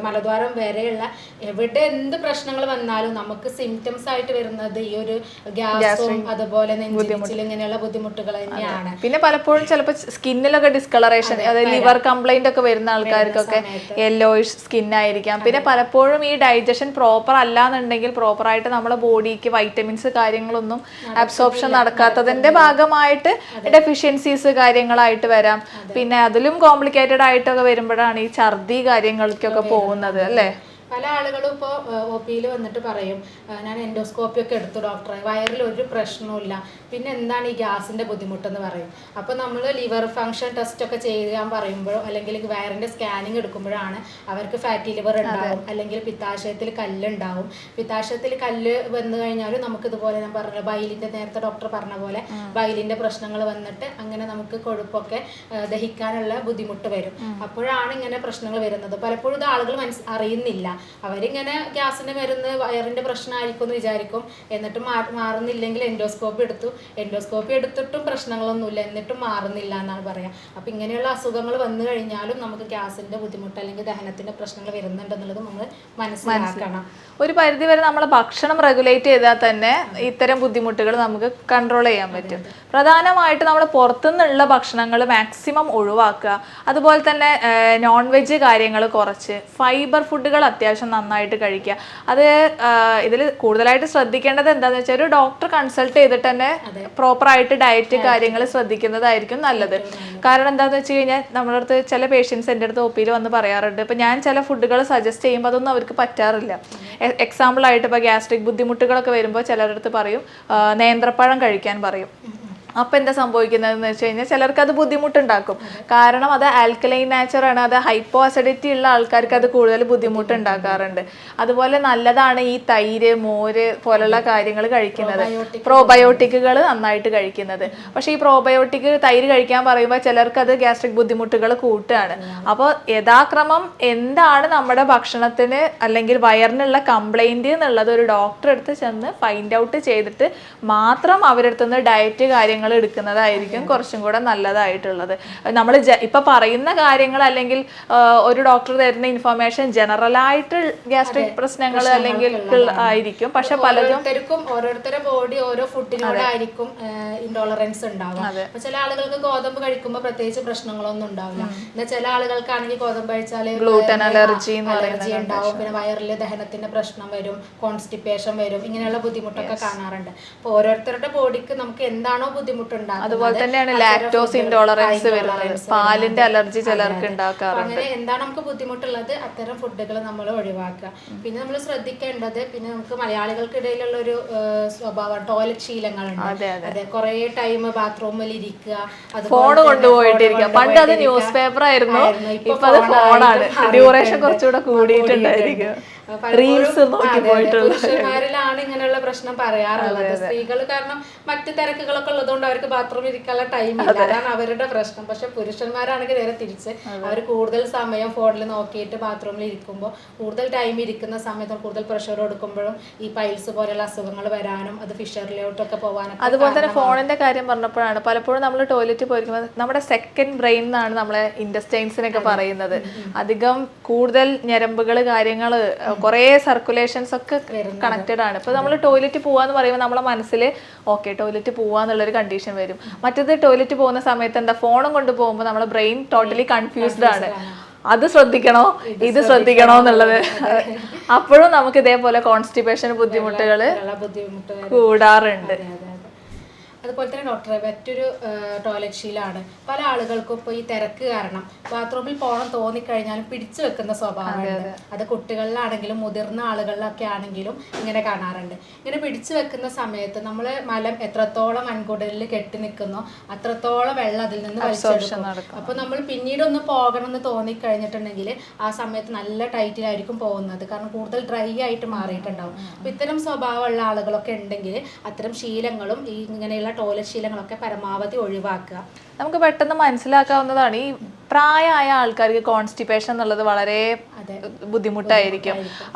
മലദ്വാരം വരെയുള്ള എവിടെ എന്ത് പ്രശ്നങ്ങൾ വന്നാലും നമുക്ക് സിംറ്റംസ് ആയിട്ട് വരുന്നത് ഈ ഒരു ഗ്യാസും അതുപോലെ നെഞ്ചിരിച്ചിൽ ഇങ്ങനെയുള്ള ബുദ്ധിമുട്ടുകൾ തന്നെയാണ്. പിന്നെ പലപ്പോഴും ചിലപ്പോൾ സ്കിന്നിലൊക്കെ ഡിസ്കളറേഷൻ, അതായത് ലിവർ കംപ്ലൈന്റ് ഒക്കെ വരുന്ന ആൾക്കാർക്കൊക്കെ യെല്ലോയിഷ് സ്കിൻ ആയിരിക്കാം. പിന്നെ പലപ്പോഴും ഈ ഡൈജഷൻ പ്രോപ്പർ അല്ലാന്നുണ്ടെങ്കിൽ പ്രോപ്പറായിട്ട് നമ്മുടെ ബോഡിക്ക് വൈറ്റമിൻസ് കാര്യങ്ങളൊന്നും അബ്സോർപ്ഷൻ നടക്കാത്തതിന്റെ ഭാഗമായിട്ട് ഡെഫിഷ്യൻസീസ് കാര്യങ്ങളായിട്ട് വരാം. പിന്നെ അതിലും കോംപ്ലിക്കേറ്റഡ് ആയിട്ടൊക്കെ വരുമ്പോഴാണ് ഈ ഛർദി കാര്യങ്ങൾക്കൊക്കെ പോകുന്നത് അല്ലേ. പല ആളുകളും ഇപ്പോൾ ഒ പിയിൽ വന്നിട്ട് പറയും, ഞാൻ എൻഡോസ്കോപ്പി ഒക്കെ എടുത്തു ഡോക്ടറെ, വയറിൽ ഒരു പ്രശ്നവുമില്ല, പിന്നെ എന്താണ് ഈ ഗ്യാസിൻ്റെ ബുദ്ധിമുട്ടെന്ന് പറയും. അപ്പോൾ നമ്മൾ ലിവർ ഫങ്ഷൻ ടെസ്റ്റ് ഒക്കെ ചെയ്യാൻ പറയുമ്പോഴോ അല്ലെങ്കിൽ വയറിൻ്റെ സ്കാനിങ് എടുക്കുമ്പോഴാണ് അവർക്ക് ഫാറ്റി ലിവർ ഉണ്ടാവും, അല്ലെങ്കിൽ പിത്താശയത്തിൽ കല്ലുണ്ടാവും. പിത്താശയത്തിൽ കല്ല് വന്നു കഴിഞ്ഞാലും നമുക്കിതുപോലെ ഞാൻ പറഞ്ഞ ബൈലിൻ്റെ, നേരത്തെ ഡോക്ടർ പറഞ്ഞ പോലെ ബൈലിൻ്റെ പ്രശ്നങ്ങൾ വന്നിട്ട് അങ്ങനെ നമുക്ക് കൊഴുപ്പൊക്കെ ദഹിക്കാനുള്ള ബുദ്ധിമുട്ട് വരും. അപ്പോഴാണ് ഇങ്ങനെ പ്രശ്നങ്ങൾ വരുന്നത്. പലപ്പോഴും ഇത് ആളുകൾ അറിയുന്നില്ല. അവരിങ്ങനെ ഗ്യാസിന്റെ മരുന്ന് വയറിന്റെ പ്രശ്നമായിരിക്കും എന്ന് വിചാരിക്കും, എന്നിട്ട് മാറുന്നില്ലെങ്കിൽ എൻഡോസ്കോപ്പി എടുത്തിട്ടും പ്രശ്നങ്ങളൊന്നുമില്ല, എന്നിട്ടും മാറുന്നില്ല എന്നാണ് പറയാം. അപ്പൊ ഇങ്ങനെയുള്ള അസുഖങ്ങൾ വന്നു കഴിഞ്ഞാലും നമുക്ക് ഗ്യാസിന്റെ ബുദ്ധിമുട്ട് അല്ലെങ്കിൽ ദഹനത്തിന്റെ പ്രശ്നങ്ങൾ വരുന്നുണ്ടെന്നുള്ളത് നമ്മൾ മനസ്സിലാക്കണം. ഒരു പരിധി വരെ നമ്മളെ ഭക്ഷണം റെഗുലേറ്റ് ചെയ്താൽ തന്നെ ഇത്തരം ബുദ്ധിമുട്ടുകൾ നമുക്ക് കൺട്രോൾ ചെയ്യാൻ പറ്റും. പ്രധാനമായിട്ട് നമ്മൾ പുറത്തുനിന്നുള്ള ഭക്ഷണങ്ങൾ മാക്സിമം ഒഴിവാക്കുക. അതുപോലെ തന്നെ നോൺ വെജ് കാര്യങ്ങൾ കുറച്ച്, ഫൈബർ ഫുഡുകൾ അത്യാവശ്യം നന്നായിട്ട് കഴിക്കുക. അത് ഇതിൽ കൂടുതലായിട്ട് ശ്രദ്ധിക്കേണ്ടത് എന്താണെന്ന് വെച്ചാൽ ഒരു ഡോക്ടർ കൺസൾട്ട് ചെയ്തിട്ട് തന്നെ പ്രോപ്പറായിട്ട് ഡയറ്റ് കാര്യങ്ങൾ ശ്രദ്ധിക്കുന്നതായിരിക്കും നല്ലത്. കാരണം എന്താണെന്ന് വെച്ച് കഴിഞ്ഞാൽ നമ്മുടെ അടുത്ത് ചില പേഷ്യൻസ് എൻ്റെ അടുത്ത് ഒ പിയിൽ വന്ന് പറയാറുണ്ട്, ഇപ്പം ഞാൻ ചില ഫുഡുകൾ സജസ്റ്റ് ചെയ്യുമ്പോൾ അതൊന്നും അവർക്ക് പറ്റാറില്ല. എക്സാമ്പിളായിട്ട് ഇപ്പോൾ ഗ്യാസ്ട്രിക് ബുദ്ധിമുട്ടുകളൊക്കെ വരുമ്പോൾ ചിലരുടെ അടുത്ത് പറയും നേന്ത്രപ്പഴം കഴിക്കാൻ പറയും. അപ്പം എന്താ സംഭവിക്കുന്നതെന്ന് വെച്ച് കഴിഞ്ഞാൽ ചിലർക്ക് അത് ബുദ്ധിമുട്ടുണ്ടാക്കും. കാരണം അത് ആൽക്കലൈൻ നാച്ചറാണ്, അത് ഹൈപ്പോ അസിഡിറ്റി ഉള്ള ആൾക്കാർക്ക് അത് കൂടുതൽ ബുദ്ധിമുട്ടുണ്ടാക്കാറുണ്ട്. അതുപോലെ നല്ലതാണ് ഈ തൈര്, മോര് പോലുള്ള കാര്യങ്ങൾ കഴിക്കുന്നത്, പ്രോബയോട്ടിക്കുകൾ നന്നായിട്ട് കഴിക്കുന്നത്. പക്ഷേ ഈ പ്രോബയോട്ടിക് തൈര് കഴിക്കാൻ പറയുമ്പോൾ ചിലർക്ക് അത് ഗ്യാസ്ട്രിക് ബുദ്ധിമുട്ടുകൾ കൂട്ടുകയാണ്. അപ്പോൾ യഥാക്രമം എന്താണ് നമ്മുടെ ഭക്ഷണത്തിന് അല്ലെങ്കിൽ വയറിനുള്ള കംപ്ലൈൻറ്റ് എന്നുള്ളത് ഒരു ഡോക്ടറെ അടുത്ത് ചെന്ന് ഫൈൻഡ് ഔട്ട് ചെയ്തിട്ട് മാത്രം അവരടുത്തുനിന്ന് ഡയറ്റ് കാര്യങ്ങൾ എടുക്കുന്നതായിരിക്കും കുറച്ചും കൂടെ നല്ലതായിട്ടുള്ളത്. നമ്മൾ ഇപ്പൊ പറയുന്ന കാര്യങ്ങൾ അല്ലെങ്കിൽ ഒരു ഡോക്ടർ തരുന്ന ഇൻഫർമേഷൻ ജനറലായിട്ട് ഗ്യാസ്ട്രിക് പ്രശ്നങ്ങൾ അല്ലെങ്കിൽ ആയിരിക്കും. പക്ഷെ പലർക്കും ഓരോരുത്തരുടെ ബോഡി ഓരോ ഫുഡിനോടായിരിക്കും ഇൻടോളറൻസ് ഉണ്ടാവുക. അപ്പൊ ചില ആളുകൾക്ക് ഗോതമ്പ് കഴിക്കുമ്പോൾ പ്രത്യേകിച്ച് പ്രശ്നങ്ങളൊന്നും ഉണ്ടാവില്ല. എന്നാൽ ചില ആളുകൾക്കാണെങ്കിൽ ഗോതമ്പ് കഴിച്ചാൽ ഗ്ലൂട്ടൻ അലർജി ഉണ്ടാവും, പിന്നെ വയറിൽ ദഹനത്തിന്റെ പ്രശ്നം വരും, കോൺസ്റ്റിപ്പേഷൻ വരും, ഇങ്ങനെയുള്ള ബുദ്ധിമുട്ടൊക്കെ കാണാറുണ്ട്. അപ്പൊ ഓരോരുത്തരുടെ ബോഡിക്ക് നമുക്ക് എന്താണോ ബുദ്ധിമുട്ടുണ്ടാകും. അതുപോലെ തന്നെയാണ് ലാക്ടോസ് ഇൻടോളറൻസ് വരുന്നത്, പാലിന്റെ അലർജി ചിലർക്ക് ഉണ്ടാക്കാറുണ്ട്. അങ്ങനെ എന്താണ് നമുക്ക് ബുദ്ധിമുട്ടുള്ളത് അത്തരം ഫുഡുകൾ നമ്മൾ ഒഴിവാക്കുക. പിന്നെ നമ്മൾ ശ്രദ്ധിക്കേണ്ടത്, പിന്നെ നമുക്ക് മലയാളികൾക്കിടയിലുള്ള ഒരു സ്വഭാവം ടോയ്ലറ്റ് ശീലങ്ങളുണ്ട്. അതെ, കുറെ ടൈം ബാത്റൂമിൽ ഇരിക്കുക, ഫോൺ കൊണ്ടുപോയിട്ടിരിക്കുക. പണ്ട് അത് ന്യൂസ് പേപ്പർ ആയിരുന്നു, ഇപ്പൊ അത് ഫോണാണ്. ഡ്യൂറേഷൻ കുറച്ചുകൂടെ കൂടിയിട്ടുണ്ടായിരിക്കും. പുരുഷന്മാരിലാണ് ഇങ്ങനെയുള്ള പ്രശ്നം പറയാറുള്ളത്. സ്ത്രീകൾ കാരണം മറ്റു തിരക്കുകളൊക്കെ ഉള്ളതുകൊണ്ട് അവർക്ക് ബാത്റൂമിൽ ഇരിക്കാനുള്ള ടൈം ഇല്ല, അതാണ് അവരുടെ പ്രശ്നം. പക്ഷെ പുരുഷന്മാരാണെങ്കിൽ നേരെ തിരിച്ച് അവർ കൂടുതൽ സമയം ഫോണിൽ നോക്കിയിട്ട് ബാത്റൂമിൽ ഇരിക്കുമ്പോൾ കൂടുതൽ ടൈം ഇരിക്കുന്ന സമയത്ത് കൂടുതൽ പ്രഷർ കൊടുക്കുമ്പോഴും ഈ പൈൽസ് പോലെയുള്ള അസുഖങ്ങൾ വരാനും അത് ഫിഷറിലോട്ടൊക്കെ പോകാനും. അതുപോലെ തന്നെ ഫോണിന്റെ കാര്യം പറഞ്ഞപ്പോഴാണ് പലപ്പോഴും നമ്മൾ ടോയ്ലറ്റിൽ പോയിരിക്കുമ്പോൾ നമ്മുടെ സെക്കൻഡ് ബ്രെയിൻ എന്നാണ് നമ്മളെ ഇൻഡസ്റ്റൈൻസിനൊക്കെ പറയുന്നത്. അധികം കൂടുതൽ ഞരമ്പുകൾ കാര്യങ്ങൾ കുറേ സർക്കുലേഷൻസ് ഒക്കെ കണക്റ്റഡ് ആണ്. ഇപ്പൊ നമ്മൾ ടോയ്ലറ്റ് പോവാന്ന് പറയുമ്പോൾ നമ്മളെ മനസ്സിൽ ഓക്കെ ടോയ്ലറ്റ് പോവാന്നുള്ളൊരു കണ്ടീഷൻ വരും. മറ്റേത് ടോയ്ലറ്റ് പോകുന്ന സമയത്ത് എന്താ ഫോണും കൊണ്ട് പോകുമ്പോൾ നമ്മുടെ ബ്രെയിൻ ടോട്ടലി കൺഫ്യൂസ്ഡ് ആണ്. അത് ശ്രദ്ധിക്കണോ ഇത് ശ്രദ്ധിക്കണോ എന്നുള്ളത്. അപ്പോഴും നമുക്ക് ഇതേപോലെ കോൺസ്റ്റിപ്പേഷൻ ബുദ്ധിമുട്ടുകൾ കൂടാറുണ്ട്. അതുപോലെ തന്നെ ഡോക്ടറെ മറ്റൊരു ടോയ്ലറ്റ് ശീലമാണ് പല ആളുകൾക്കും ഇപ്പോൾ ഈ തിരക്ക് കാരണം ബാത്റൂമിൽ പോകണം തോന്നിക്കഴിഞ്ഞാലും പിടിച്ചു വെക്കുന്ന സ്വഭാവമുണ്ട്. അത് കുട്ടികളിലാണെങ്കിലും മുതിർന്ന ആളുകളിലൊക്കെ ആണെങ്കിലും ഇങ്ങനെ കാണാറുണ്ട്. ഇങ്ങനെ പിടിച്ചു വെക്കുന്ന സമയത്ത് നമ്മൾ മലം എത്രത്തോളം വൻകുടലിൽ കെട്ടി നിൽക്കുന്നോ അത്രത്തോളം വെള്ളം അതിൽ നിന്ന് വലിച്ചെടുക്കും. അപ്പോൾ നമ്മൾ പിന്നീട് ഒന്ന് പോകണം എന്ന് തോന്നിക്കഴിഞ്ഞിട്ടുണ്ടെങ്കിൽ ആ സമയത്ത് നല്ല ടൈറ്റിലായിരിക്കും പോകുന്നത്, കാരണം കൂടുതൽ ഡ്രൈ ആയിട്ട് മാറിയിട്ടുണ്ടാവും. അപ്പോൾ ഇത്തരം സ്വഭാവമുള്ള ആളുകളൊക്കെ ഉണ്ടെങ്കിൽ അത്തരം ശീലങ്ങളും ഈ ഇങ്ങനെയുള്ള ടോയ്ലറ്റ് ശീലങ്ങളൊക്കെ പരമാവധി ഒഴിവാക്കുക. നമുക്ക് പെട്ടെന്ന് മനസ്സിലാക്കാവുന്നതാണ്. ഈ പ്രായമായ ആൾക്കാർക്ക് കോൺസ്റ്റിപ്പേഷൻ എന്നുള്ളത് വളരെ ബുദ്ധിമുട്ടായിരിക്കും.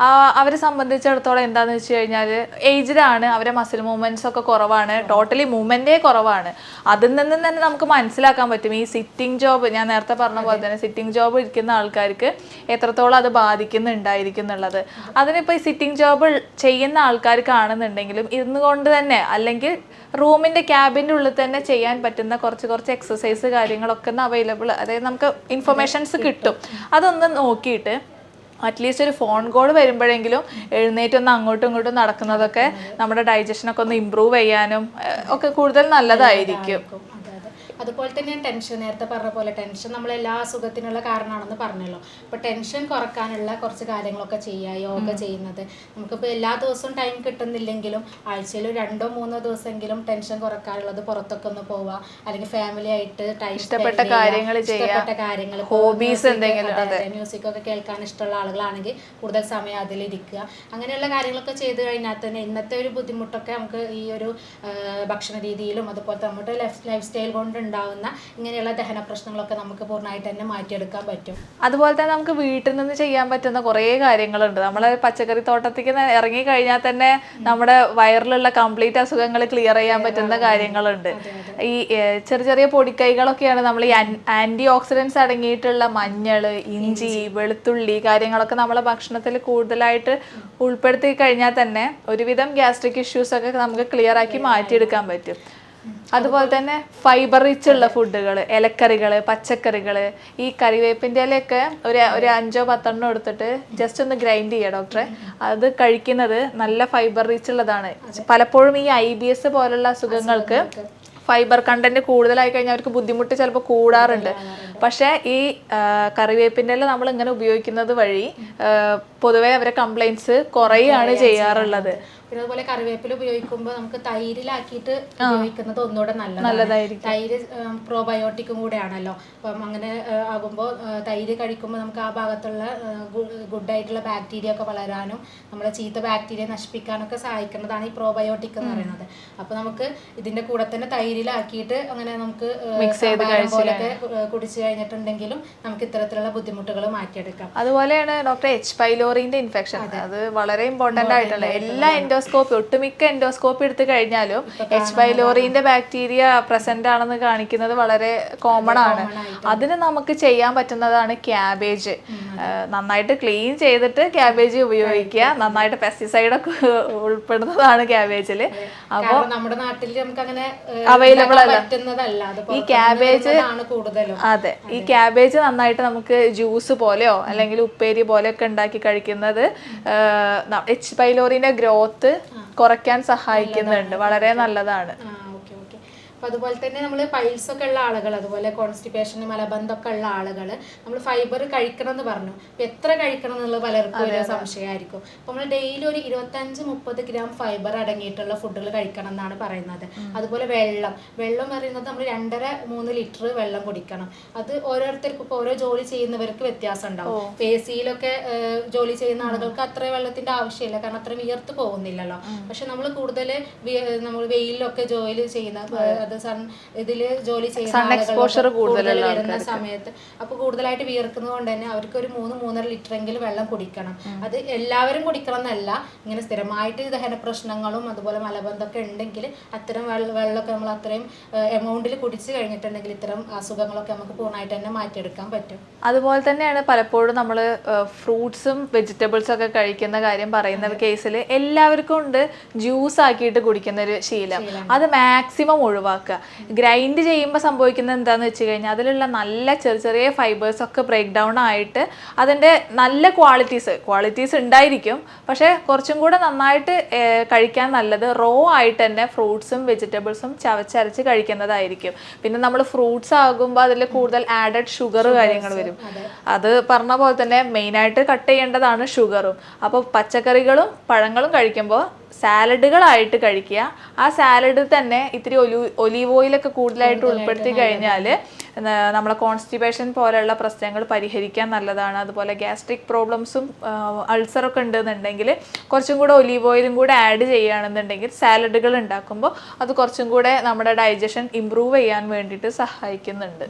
അവരെ സംബന്ധിച്ചിടത്തോളം എന്താണെന്ന് വെച്ച് കഴിഞ്ഞാൽ ഏജ്ഡാണ്, അവരെ മസിൽ മൂവ്മെന്റ്സ് ഒക്കെ കുറവാണ്, ടോട്ടലി മൂവ്മെന്റേ കുറവാണ്. അതിൽ നിന്ന് തന്നെ നമുക്ക് മനസ്സിലാക്കാൻ പറ്റും ഈ സിറ്റിംഗ് ജോബ്, ഞാൻ നേരത്തെ പറഞ്ഞ പോലെ തന്നെ സിറ്റിംഗ് ജോബ് ഇരിക്കുന്ന ആൾക്കാർക്ക് എത്രത്തോളം അത് ബാധിക്കുന്നുണ്ടായിരിക്കും എന്നുള്ളത്. അതിനിപ്പോൾ ഈ സിറ്റിംഗ് ജോബ് ചെയ്യുന്ന ആൾക്കാർക്കാണെന്നുണ്ടെങ്കിലും ഇരുന്നു കൊണ്ട് തന്നെ അല്ലെങ്കിൽ റൂമിൻ്റെ ക്യാബിൻ്റെ ഉള്ളിൽ തന്നെ ചെയ്യാൻ പറ്റുന്ന കുറച്ച് എക്സസൈസ് കാര്യങ്ങളൊക്കെ അവൈലബിൾ, അതായത് നമുക്ക് ഇൻഫർമേഷൻസ് കിട്ടും. അതൊന്ന് നോക്കിയിട്ട് അറ്റ്ലീസ്റ്റ് ഒരു ഫോൺ കോൾ വരുമ്പോഴെങ്കിലും എഴുന്നേറ്റ് ഒന്ന് അങ്ങോട്ടും ഇങ്ങോട്ടും നടക്കുന്നതൊക്കെ നമ്മുടെ ഡൈജഷനൊക്കെ ഒന്ന് ഇമ്പ്രൂവ് ചെയ്യാനും ഒക്കെ കൂടുതൽ നല്ലതായിരിക്കും. അതുപോലെ തന്നെ ടെൻഷൻ, നേരത്തെ പറഞ്ഞ പോലെ ടെൻഷൻ നമ്മളെല്ലാ അസുഖത്തിനുള്ള കാരണമാണെന്ന് പറഞ്ഞല്ലോ. അപ്പോൾ ടെൻഷൻ കുറക്കാനുള്ള കുറച്ച് കാര്യങ്ങളൊക്കെ ചെയ്യുക, യോഗ ചെയ്യുന്നത്. നമുക്കിപ്പോൾ എല്ലാ ദിവസവും ടൈം കിട്ടുന്നില്ലെങ്കിലും ആഴ്ചയിൽ 2-3 ദിവസമെങ്കിലും ടെൻഷൻ കുറക്കാനുള്ളത് പുറത്തൊക്കെ ഒന്ന് പോവുക, അല്ലെങ്കിൽ ഫാമിലി ആയിട്ട് ടൈം ഇഷ്ടപ്പെട്ട കാര്യങ്ങൾ ഹോബീസ് എന്തെങ്കിലും, മ്യൂസിക് ഒക്കെ കേൾക്കാൻ ഇഷ്ടമുള്ള ആളുകളാണെങ്കിൽ കൂടുതൽ സമയം അതിലിരിക്കുക. അങ്ങനെയുള്ള കാര്യങ്ങളൊക്കെ ചെയ്ത് കഴിഞ്ഞാൽ തന്നെ ഇന്നത്തെ ഒരു ബുദ്ധിമുട്ടൊക്കെ നമുക്ക് ഈ ഒരു ഭക്ഷണ രീതിയിലും അതുപോലെ നമ്മുടെ ലൈഫ് സ്റ്റൈൽ കൊണ്ട് ഉണ്ടാവുന്ന ഇങ്ങനെയുള്ള ദഹന പ്രശ്നങ്ങളൊക്കെ നമുക്ക് പൂർണ്ണമായിട്ട് തന്നെ മാറ്റിയെടുക്കാൻ പറ്റും. അതുപോലെ തന്നെ നമുക്ക് വീട്ടിൽ നിന്ന് ചെയ്യാൻ പറ്റുന്ന കുറേ കാര്യങ്ങളുണ്ട്. നമ്മൾ പച്ചക്കറി തോട്ടത്തേക്ക് ഇറങ്ങി കഴിഞ്ഞാൽ തന്നെ നമ്മുടെ വയറിലുള്ള കംപ്ലീറ്റ് അസുഖങ്ങൾ ക്ലിയർ ചെയ്യാൻ പറ്റുന്ന കാര്യങ്ങളുണ്ട്. ഈ ചെറിയ പൊടിക്കൈകളൊക്കെയാണ് നമ്മൾ ഈ ആന്റി ഓക്സിഡൻസ് അടങ്ങിയിട്ടുള്ള മഞ്ഞൾ, ഇഞ്ചി, വെളുത്തുള്ളി കാര്യങ്ങളൊക്കെ നമ്മളെ ഭക്ഷണത്തിൽ കൂടുതലായിട്ട് ഉൾപ്പെടുത്തി കഴിഞ്ഞാൽ തന്നെ ഒരുവിധം ഗ്യാസ്ട്രിക് ഇഷ്യൂസ് ഒക്കെ നമുക്ക് ക്ലിയർ ആക്കി മാറ്റിയെടുക്കാൻ പറ്റും. അതുപോലെ തന്നെ ഫൈബർ റിച്ച് ഉള്ള ഫുഡുകൾ, ഇലക്കറികൾ, പച്ചക്കറികൾ, ഈ കറിവേപ്പിൻ്റെ ഇലയൊക്കെ ഒരു 5-10 എടുത്തിട്ട് ജസ്റ്റ് ഒന്ന് ഗ്രൈൻഡ് ചെയ്യുക ഡോക്ടറെ. അത് കഴിക്കുന്നത് നല്ല ഫൈബർ റിച്ച് ഉള്ളതാണ്. പലപ്പോഴും ഈ IBS പോലുള്ള അസുഖങ്ങൾക്ക് ഫൈബർ കണ്ടന്റ് കൂടുതലായി കഴിഞ്ഞാൽ അവർക്ക് ബുദ്ധിമുട്ട് ചിലപ്പോൾ കൂടാറുണ്ട്. പക്ഷേ ഈ കറിവേപ്പിൻ്റെ ഇല നമ്മൾ ഇങ്ങനെ ഉപയോഗിക്കുന്നത് വഴി പൊതുവെ അവരെ കംപ്ലൈൻറ്റ്സ് കുറയുകയാണ് ചെയ്യാറുള്ളത്. പിന്നെ അതുപോലെ കറിവേപ്പില ഉപയോഗിക്കുമ്പോൾ നമുക്ക് തൈരിലാക്കിയിട്ട് ഉപയോഗിക്കുന്നത് ഒന്നുകൂടെ നല്ലതായിരിക്കും. തൈര് പ്രോബയോട്ടിക്കും കൂടെ ആണല്ലോ. അപ്പം അങ്ങനെ ആകുമ്പോൾ തൈര് കഴിക്കുമ്പോൾ നമുക്ക് ആ ഭാഗത്തുള്ള ഗുഡായിട്ടുള്ള ബാക്ടീരിയ ഒക്കെ വളരാനും നമ്മളെ ചീത്ത ബാക്ടീരിയ നശിപ്പിക്കാനൊക്കെ സഹായിക്കുന്നതാണ് ഈ പ്രോബയോട്ടിക് എന്ന് പറയുന്നത്. അപ്പോൾ നമുക്ക് ഇതിന്റെ കൂടെ തന്നെ തൈരിലാക്കിയിട്ട് അങ്ങനെ നമുക്ക് മിക്സ് ചെയ്ത് പോലൊക്കെ കുടിച്ചു കഴിഞ്ഞിട്ടുണ്ടെങ്കിലും നമുക്ക് ഇത്തരത്തിലുള്ള ബുദ്ധിമുട്ടുകൾ മാറ്റിയെടുക്കാം. അതുപോലെയാണ് ഡോക്ടർ H. പൈലോറിന്റെ ഇൻഫെക്ഷൻ. അത് വളരെ ഇമ്പോർട്ടന്റ് ആയിട്ടുള്ള എല്ലാ ഒട്ടുമിക്ക എൻഡോസ്കോപ്പി എടുത്തു കഴിഞ്ഞാലും H. പൈലോറിന്റെ ബാക്ടീരിയ പ്രസന്റ് ആണെന്ന് കാണിക്കുന്നത് വളരെ കോമൺ ആണ്. അതിന് നമുക്ക് ചെയ്യാൻ പറ്റുന്നതാണ് ക്യാബേജ്. നന്നായിട്ട് ക്ലീൻ ചെയ്തിട്ട് ക്യാബേജ് ഉപയോഗിക്കുക. നന്നായിട്ട് പെസ്റ്റിസൈഡ് ഒക്കെ ഉൾപ്പെടുന്നതാണ് ക്യാബേജിൽ. അപ്പോൾ നമ്മുടെ നാട്ടിൽ നമുക്ക് അങ്ങനെ അവൈലബിൾ അല്ല ഈ ക്യാബേജ്. അതെ, ഈ ക്യാബേജ് നന്നായിട്ട് നമുക്ക് ജ്യൂസ് പോലെയോ അല്ലെങ്കിൽ ഉപ്പേരി പോലെയൊക്കെ ഉണ്ടാക്കി കഴിക്കുന്നത് H. പൈലോറിന്റെ ഗ്രോത്ത് കുറയ്ക്കാൻ സഹായിക്കുന്നുണ്ട്. വളരെ നല്ലതാണ്. അപ്പോൾ അതുപോലെ തന്നെ നമ്മൾ പൈൽസൊക്കെ ഉള്ള ആളുകൾ, അതുപോലെ കോൺസ്റ്റിപ്പേഷൻ, മലബന്ധമൊക്കെ ഉള്ള ആളുകൾ നമ്മൾ ഫൈബർ കഴിക്കണം എന്ന് പറഞ്ഞു. അപ്പോൾ എത്ര കഴിക്കണം എന്നുള്ളത് പലർക്കും ഒരു സംശയമായിരിക്കും. അപ്പോൾ നമ്മൾ ഡെയിലി ഒരു 25-30 ഗ്രാം ഫൈബർ അടങ്ങിയിട്ടുള്ള ഫുഡുകൾ കഴിക്കണം എന്നാണ് പറയുന്നത്. അതുപോലെ വെള്ളം പറയുന്നത് നമ്മൾ 2.5-3 ലിറ്റർ വെള്ളം കുടിക്കണം. അത് ഓരോരുത്തർക്കും ഇപ്പോൾ ഓരോ ജോലി ചെയ്യുന്നവർക്ക് വ്യത്യാസം ഉണ്ടാവും. പേസിയിലൊക്കെ ജോലി ചെയ്യുന്ന ആളുകൾക്ക് അത്ര വെള്ളത്തിന്റെ ആവശ്യമില്ല, കാരണം അത്ര വിയർത്ത് പോകുന്നില്ലല്ലോ. പക്ഷെ നമ്മൾ കൂടുതൽ നമ്മൾ വെയിലൊക്കെ ജോലി ചെയ്യുന്ന ഇതില് ജോലി ചെയ്യുന്ന വരുന്ന സമയത്ത് അപ്പൊ കൂടുതലായിട്ട് വിയർക്കുന്നത് കൊണ്ട് തന്നെ അവർക്ക് ഒരു 3-3.5 ലിറ്റർ എങ്കിലും വെള്ളം കുടിക്കണം. അത് എല്ലാവരും കുടിക്കണം എന്നല്ല, ഇങ്ങനെ സ്ഥിരമായിട്ട് ദഹന പ്രശ്നങ്ങളും അതുപോലെ മലബന്ധമൊക്കെ ഉണ്ടെങ്കിൽ അത്തരം വെള്ളമൊക്കെ നമ്മൾ അത്രയും എമൗണ്ടിൽ കുടിച്ചു കഴിഞ്ഞിട്ടുണ്ടെങ്കിൽ ഇത്തരം അസുഖങ്ങളൊക്കെ നമുക്ക് പൂർണ്ണമായിട്ട് തന്നെ മാറ്റിയെടുക്കാൻ പറ്റും. അതുപോലെ തന്നെയാണ് പലപ്പോഴും നമ്മൾ ഫ്രൂട്ട്സും വെജിറ്റബിൾസും ഒക്കെ കഴിക്കുന്ന കാര്യം പറയുന്ന കേസിൽ എല്ലാവർക്കും ഉണ്ട് ജ്യൂസ് ആക്കിയിട്ട് കുടിക്കുന്ന ഒരു ശീലം. അത് മാക്സിമം ഒഴിവാക്കുക. ഒഴിവാക്കുക. ഗ്രൈൻഡ് ചെയ്യുമ്പോൾ സംഭവിക്കുന്നത് എന്താണെന്ന് വെച്ച് കഴിഞ്ഞാൽ അതിലുള്ള നല്ല ചെറിയ ചെറിയ ഫൈബേഴ്സ് ഒക്കെ ബ്രേക്ക് ഡൗൺ ആയിട്ട് അതിൻ്റെ നല്ല ക്വാളിറ്റീസ് ഉണ്ടായിരിക്കും. പക്ഷേ കുറച്ചും കൂടെ നന്നായിട്ട് കഴിക്കാൻ നല്ലത് റോ ആയിട്ട് തന്നെ ഫ്രൂട്ട്സും വെജിറ്റബിൾസും ചവച്ചരച്ച് കഴിക്കുന്നതായിരിക്കും. പിന്നെ നമ്മൾ ഫ്രൂട്ട്സ് ആകുമ്പോൾ അതിൽ കൂടുതൽ ആഡഡ് ഷുഗർ കാര്യങ്ങൾ വരും. അത് പറഞ്ഞ പോലെ തന്നെ മെയിനായിട്ട് കട്ട് ചെയ്യേണ്ടതാണ് ഷുഗറും. അപ്പോൾ പച്ചക്കറികളും പഴങ്ങളും കഴിക്കുമ്പോൾ സാലഡുകളായിട്ട് കഴിക്കുക. ആ സാലഡിൽ തന്നെ ഇത്തിരി ഒലീവ് ഓയിലൊക്കെ കൂടുതലായിട്ട് ഉൾപ്പെടുത്തി കഴിഞ്ഞാൽ നമ്മളെ കോൺസ്റ്റിപ്പേഷൻ പോലെയുള്ള പ്രശ്നങ്ങൾ പരിഹരിക്കാൻ നല്ലതാണ്. അതുപോലെ ഗ്യാസ്ട്രിക് പ്രോബ്ലംസും അൾസറൊക്കെ ഉണ്ടെന്നുണ്ടെങ്കിൽ കുറച്ചും കൂടെ ഒലീവ് ഓയിലും കൂടെ ആഡ് ചെയ്യുകയാണെന്നുണ്ടെങ്കിൽ സാലഡുകൾ ഉണ്ടാക്കുമ്പോൾ അത് കുറച്ചും കൂടെ നമ്മുടെ ഡൈജഷൻ ഇമ്പ്രൂവ് ചെയ്യാൻ വേണ്ടിയിട്ട് സഹായിക്കുന്നുണ്ട്.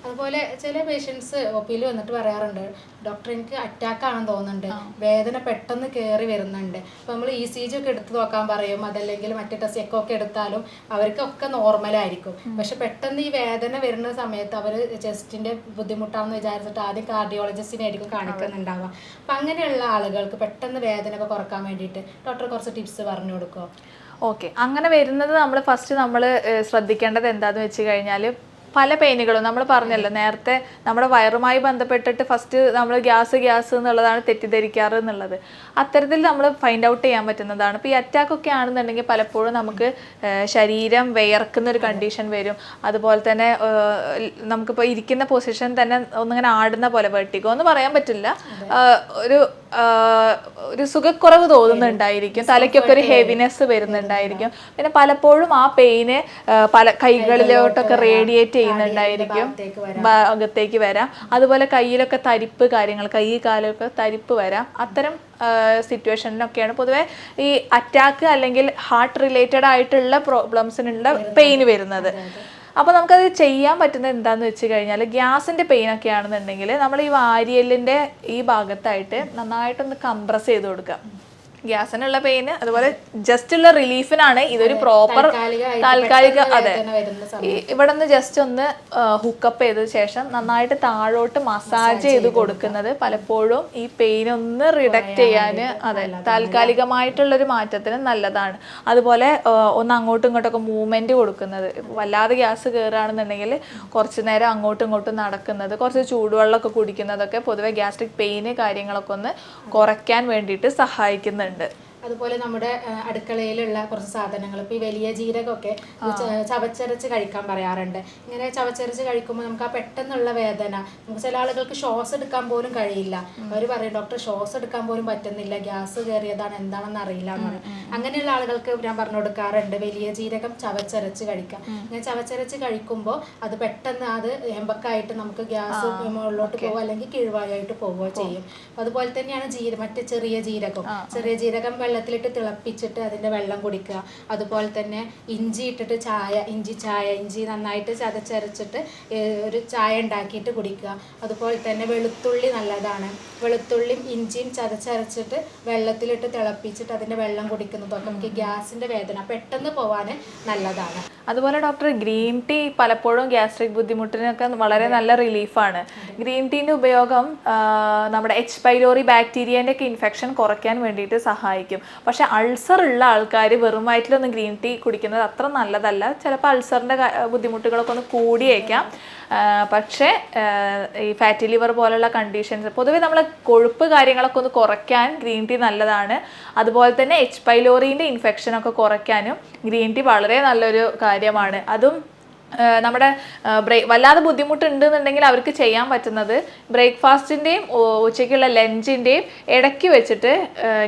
അതുപോലെ ചില പേഷ്യൻസ് ഒപ്പിയിൽ വന്നിട്ട് പറയാറുണ്ട്, ഡോക്ടർ എനിക്ക് അറ്റാക്ക് ആണെന്ന് തോന്നുന്നുണ്ട്, വേദന പെട്ടെന്ന് കയറി വരുന്നുണ്ട്. അപ്പോൾ നമ്മൾ ECG ഒക്കെ എടുത്ത് നോക്കാൻ പറയും, അതല്ലെങ്കിൽ മറ്റേ ടെസ്റ്റ് എക്കോ ഒക്കെ എടുത്താലും അവർക്കൊക്കെ നോർമലായിരിക്കും. പക്ഷെ പെട്ടെന്ന് ഈ വേദന വരുന്ന സമയത്ത് അവർ ചെസ്റ്റിൻ്റെ ബുദ്ധിമുട്ടാണെന്ന് വിചാരിച്ചിട്ട് ആദ്യം കാർഡിയോളജിസ്റ്റിനായിരിക്കും കാണിക്കുന്നുണ്ടാവുക. അപ്പം അങ്ങനെയുള്ള ആളുകൾക്ക് പെട്ടെന്ന് വേദനയൊക്കെ കുറക്കാൻ വേണ്ടിയിട്ട് ഡോക്ടർ കുറച്ച് ടിപ്സ് പറഞ്ഞു കൊടുക്കുമോ? ഓക്കെ, അങ്ങനെ വരുന്നത് നമ്മൾ ശ്രദ്ധിക്കേണ്ടത് എന്താണെന്ന് വെച്ച് കഴിഞ്ഞാൽ പല പെയിനുകളും നമ്മൾ പറഞ്ഞല്ലോ നേരത്തെ, നമ്മുടെ വയറുമായി ബന്ധപ്പെട്ടിട്ട് ഫസ്റ്റ് നമ്മൾ ഗ്യാസ് എന്നുള്ളതാണ് തെറ്റിദ്ധരിക്കാറ് എന്നുള്ളത്. അത്തരത്തിൽ നമ്മൾ ഫൈൻഡ് ഔട്ട് ചെയ്യാൻ പറ്റുന്നതാണ്. ഇപ്പോൾ ഈ അറ്റാക്കൊക്കെ ആണെന്നുണ്ടെങ്കിൽ പലപ്പോഴും നമുക്ക് ശരീരം വിയർക്കുന്ന ഒരു കണ്ടീഷൻ വരും. അതുപോലെ തന്നെ നമുക്കിപ്പോൾ ഇരിക്കുന്ന പൊസിഷൻ തന്നെ ഒന്നിങ്ങനെ ആടുന്ന പോലെ, വെർട്ടിഗോ എന്ന് പറയാൻ പറ്റില്ല, ഒരു സുഖക്കുറവ് തോന്നുന്നുണ്ടായിരിക്കും, തലയ്ക്കൊക്കെ ഒരു ഹെവിനെസ് വരുന്നുണ്ടായിരിക്കും. പിന്നെ പലപ്പോഴും ആ പെയിന് പല കൈകളിലോട്ടൊക്കെ റേഡിയേറ്റ് ചെയ്യുന്നുണ്ടായിരിക്കും, ഭാഗത്തേക്ക് വരാം. അതുപോലെ കയ്യിലൊക്കെ തരിപ്പ് കാര്യങ്ങൾ, കൈ കാലൊക്കെ തരിപ്പ് വരാം. അത്തരം സിറ്റുവേഷനിലൊക്കെയാണ് പൊതുവെ ഈ അറ്റാക്ക് അല്ലെങ്കിൽ ഹാർട്ട് റിലേറ്റഡ് ആയിട്ടുള്ള പ്രോബ്ലംസിനുള്ള പെയിൻ വരുന്നത്. അപ്പോൾ നമുക്കത് ചെയ്യാൻ പറ്റുന്നത് എന്താണെന്ന് വെച്ച് കഴിഞ്ഞാൽ, ഗ്യാസിൻ്റെ പെയിനൊക്കെ ആണെന്നുണ്ടെങ്കിൽ നമ്മൾ ഈ വാരിയലിൻ്റെ ഈ ഭാഗത്തായിട്ട് നന്നായിട്ടൊന്ന് കംപ്രസ് ചെയ്ത് കൊടുക്കുക. ഗ്യാസിനുള്ള പെയിന് അതുപോലെ ജസ്റ്റ് ഉള്ള റിലീഫിനാണ് ഇതൊരു പ്രോപ്പർ താൽക്കാലിക. അതെ, ഇവിടെ നിന്ന് ജസ്റ്റ് ഒന്ന് ഹുക്കപ്പ് ചെയ്ത ശേഷം നന്നായിട്ട് താഴോട്ട് മസാജ് ചെയ്ത് കൊടുക്കുന്നത് പലപ്പോഴും ഈ പെയിൻ ഒന്ന് റിഡക്റ്റ് ചെയ്യാൻ, അതെ, താൽക്കാലികമായിട്ടുള്ളൊരു മാറ്റത്തിന് നല്ലതാണ്. അതുപോലെ ഒന്ന് അങ്ങോട്ടും ഇങ്ങോട്ടൊക്കെ മൂവ്മെന്റ് കൊടുക്കുന്നത്, വല്ലാതെ ഗ്യാസ് കയറുകയാണെന്നുണ്ടെങ്കിൽ കുറച്ച് നേരം അങ്ങോട്ടും ഇങ്ങോട്ടും നടക്കുന്നത്, കുറച്ച് ചൂടുവെള്ളമൊക്കെ കുടിക്കുന്നതൊക്കെ പൊതുവെ ഗ്യാസ്ട്രിക് പെയിന് കാര്യങ്ങളൊക്കെ ഒന്ന് കുറയ്ക്കാൻ വേണ്ടിയിട്ട് സഹായിക്കുന്നുണ്ട്. അതുപോലെ നമ്മുടെ അടുക്കളയിലുള്ള കുറച്ച് സാധനങ്ങൾ, ഇപ്പോൾ ഈ വലിയ ജീരകമൊക്കെ ചവച്ചരച്ച് കഴിക്കാൻ പറയാറുണ്ട്. ഇങ്ങനെ ചവച്ചരച്ച് കഴിക്കുമ്പോൾ നമുക്ക് ആ പെട്ടെന്നുള്ള വേദന, നമുക്ക് ചില ആളുകൾക്ക് ശ്വാസം എടുക്കാൻ പോലും കഴിയില്ല. അവർ പറയും, ഡോക്ടർ ശ്വാസം എടുക്കാൻ പോലും പറ്റുന്നില്ല, ഗ്യാസ് കയറിയതാണ്, എന്താണെന്ന് അറിയില്ല എന്ന് പറയും. അങ്ങനെയുള്ള ആളുകൾക്ക് ഞാൻ പറഞ്ഞു കൊടുക്കാറുണ്ട്, വലിയ ജീരകം ചവച്ചരച്ച് കഴിക്കാം. ഇങ്ങനെ ചവച്ചരച്ച് കഴിക്കുമ്പോൾ അത് പെട്ടെന്ന് അത് എമ്പക്കായിട്ട് നമുക്ക് ഗ്യാസ് മുകളിലോട്ട് പോകുക അല്ലെങ്കിൽ കീഴ്വായായിട്ട് പോവുകയോ ചെയ്യും. അതുപോലെ തന്നെയാണ് മറ്റേ ചെറിയ ജീരകം വെള്ളത്തിലിട്ട് തിളപ്പിച്ചിട്ട് അതിൻ്റെ വെള്ളം കുടിക്കുക. അതുപോലെ തന്നെ ഇഞ്ചി ഇട്ടിട്ട് ഇഞ്ചി നന്നായിട്ട് ചതച്ചരച്ചിട്ട് ഒരു ചായ ഉണ്ടാക്കിയിട്ട് കുടിക്കുക. അതുപോലെ തന്നെ വെളുത്തുള്ളി നല്ലതാണ്, വെളുത്തുള്ളിയും ഇഞ്ചിയും ചതച്ചരച്ചിട്ട് വെള്ളത്തിലിട്ട് തിളപ്പിച്ചിട്ട് അതിൻ്റെ വെള്ളം കുടിക്കുന്നതൊക്കെ നമുക്ക് ഗ്യാസിൻ്റെ വേദന പെട്ടെന്ന് പോവാൻ നല്ലതാണ്. അതുപോലെ ഡോക്ടർ, ഗ്രീൻ ടീ പലപ്പോഴും ഗ്യാസ്ട്രിക് ബുദ്ധിമുട്ടിനൊക്കെ വളരെ നല്ല റിലീഫാണ്. ഗ്രീൻ ടീൻ്റെ ഉപയോഗം നമ്മുടെ H. പൈലോറി ബാക്ടീരിയൻ്റെ ഒക്കെ ഇൻഫെക്ഷൻ കുറയ്ക്കാൻ വേണ്ടിയിട്ട് സഹായിക്കും. പക്ഷെ അൾസർ ഉള്ള ആൾക്കാർ വെറും വയറ്റിലൊന്നും ഗ്രീൻ ടീ കുടിക്കുന്നത് അത്ര നല്ലതല്ല. ചിലപ്പോൾ അൾസറിൻ്റെ ബുദ്ധിമുട്ടുകളൊക്കെ ഒന്ന് കൂടിയേക്കാം. പക്ഷേ ഈ ഫാറ്റി ലിവർ പോലുള്ള കണ്ടീഷൻസ്, പൊതുവെ നമ്മൾ കൊഴുപ്പ് കാര്യങ്ങളൊക്കെ ഒന്ന് കുറയ്ക്കാൻ ഗ്രീൻ ടീ നല്ലതാണ്. അതുപോലെ തന്നെ H. പൈലോറിൻ്റെ ഇൻഫെക്ഷനൊക്കെ കുറയ്ക്കാനും ഗ്രീൻ ടീ വളരെ നല്ലൊരു കാര്യമാണ്. അതും നമ്മുടെ വല്ലാതെ ബുദ്ധിമുട്ടുണ്ടെന്നുണ്ടെങ്കിൽ അവർക്ക് ചെയ്യാൻ പറ്റുന്നത് ബ്രേക്ക്ഫാസ്റ്റിൻ്റെയും ഉച്ചയ്ക്കുള്ള ലഞ്ചിൻ്റെയും ഇടയ്ക്ക് വെച്ചിട്ട്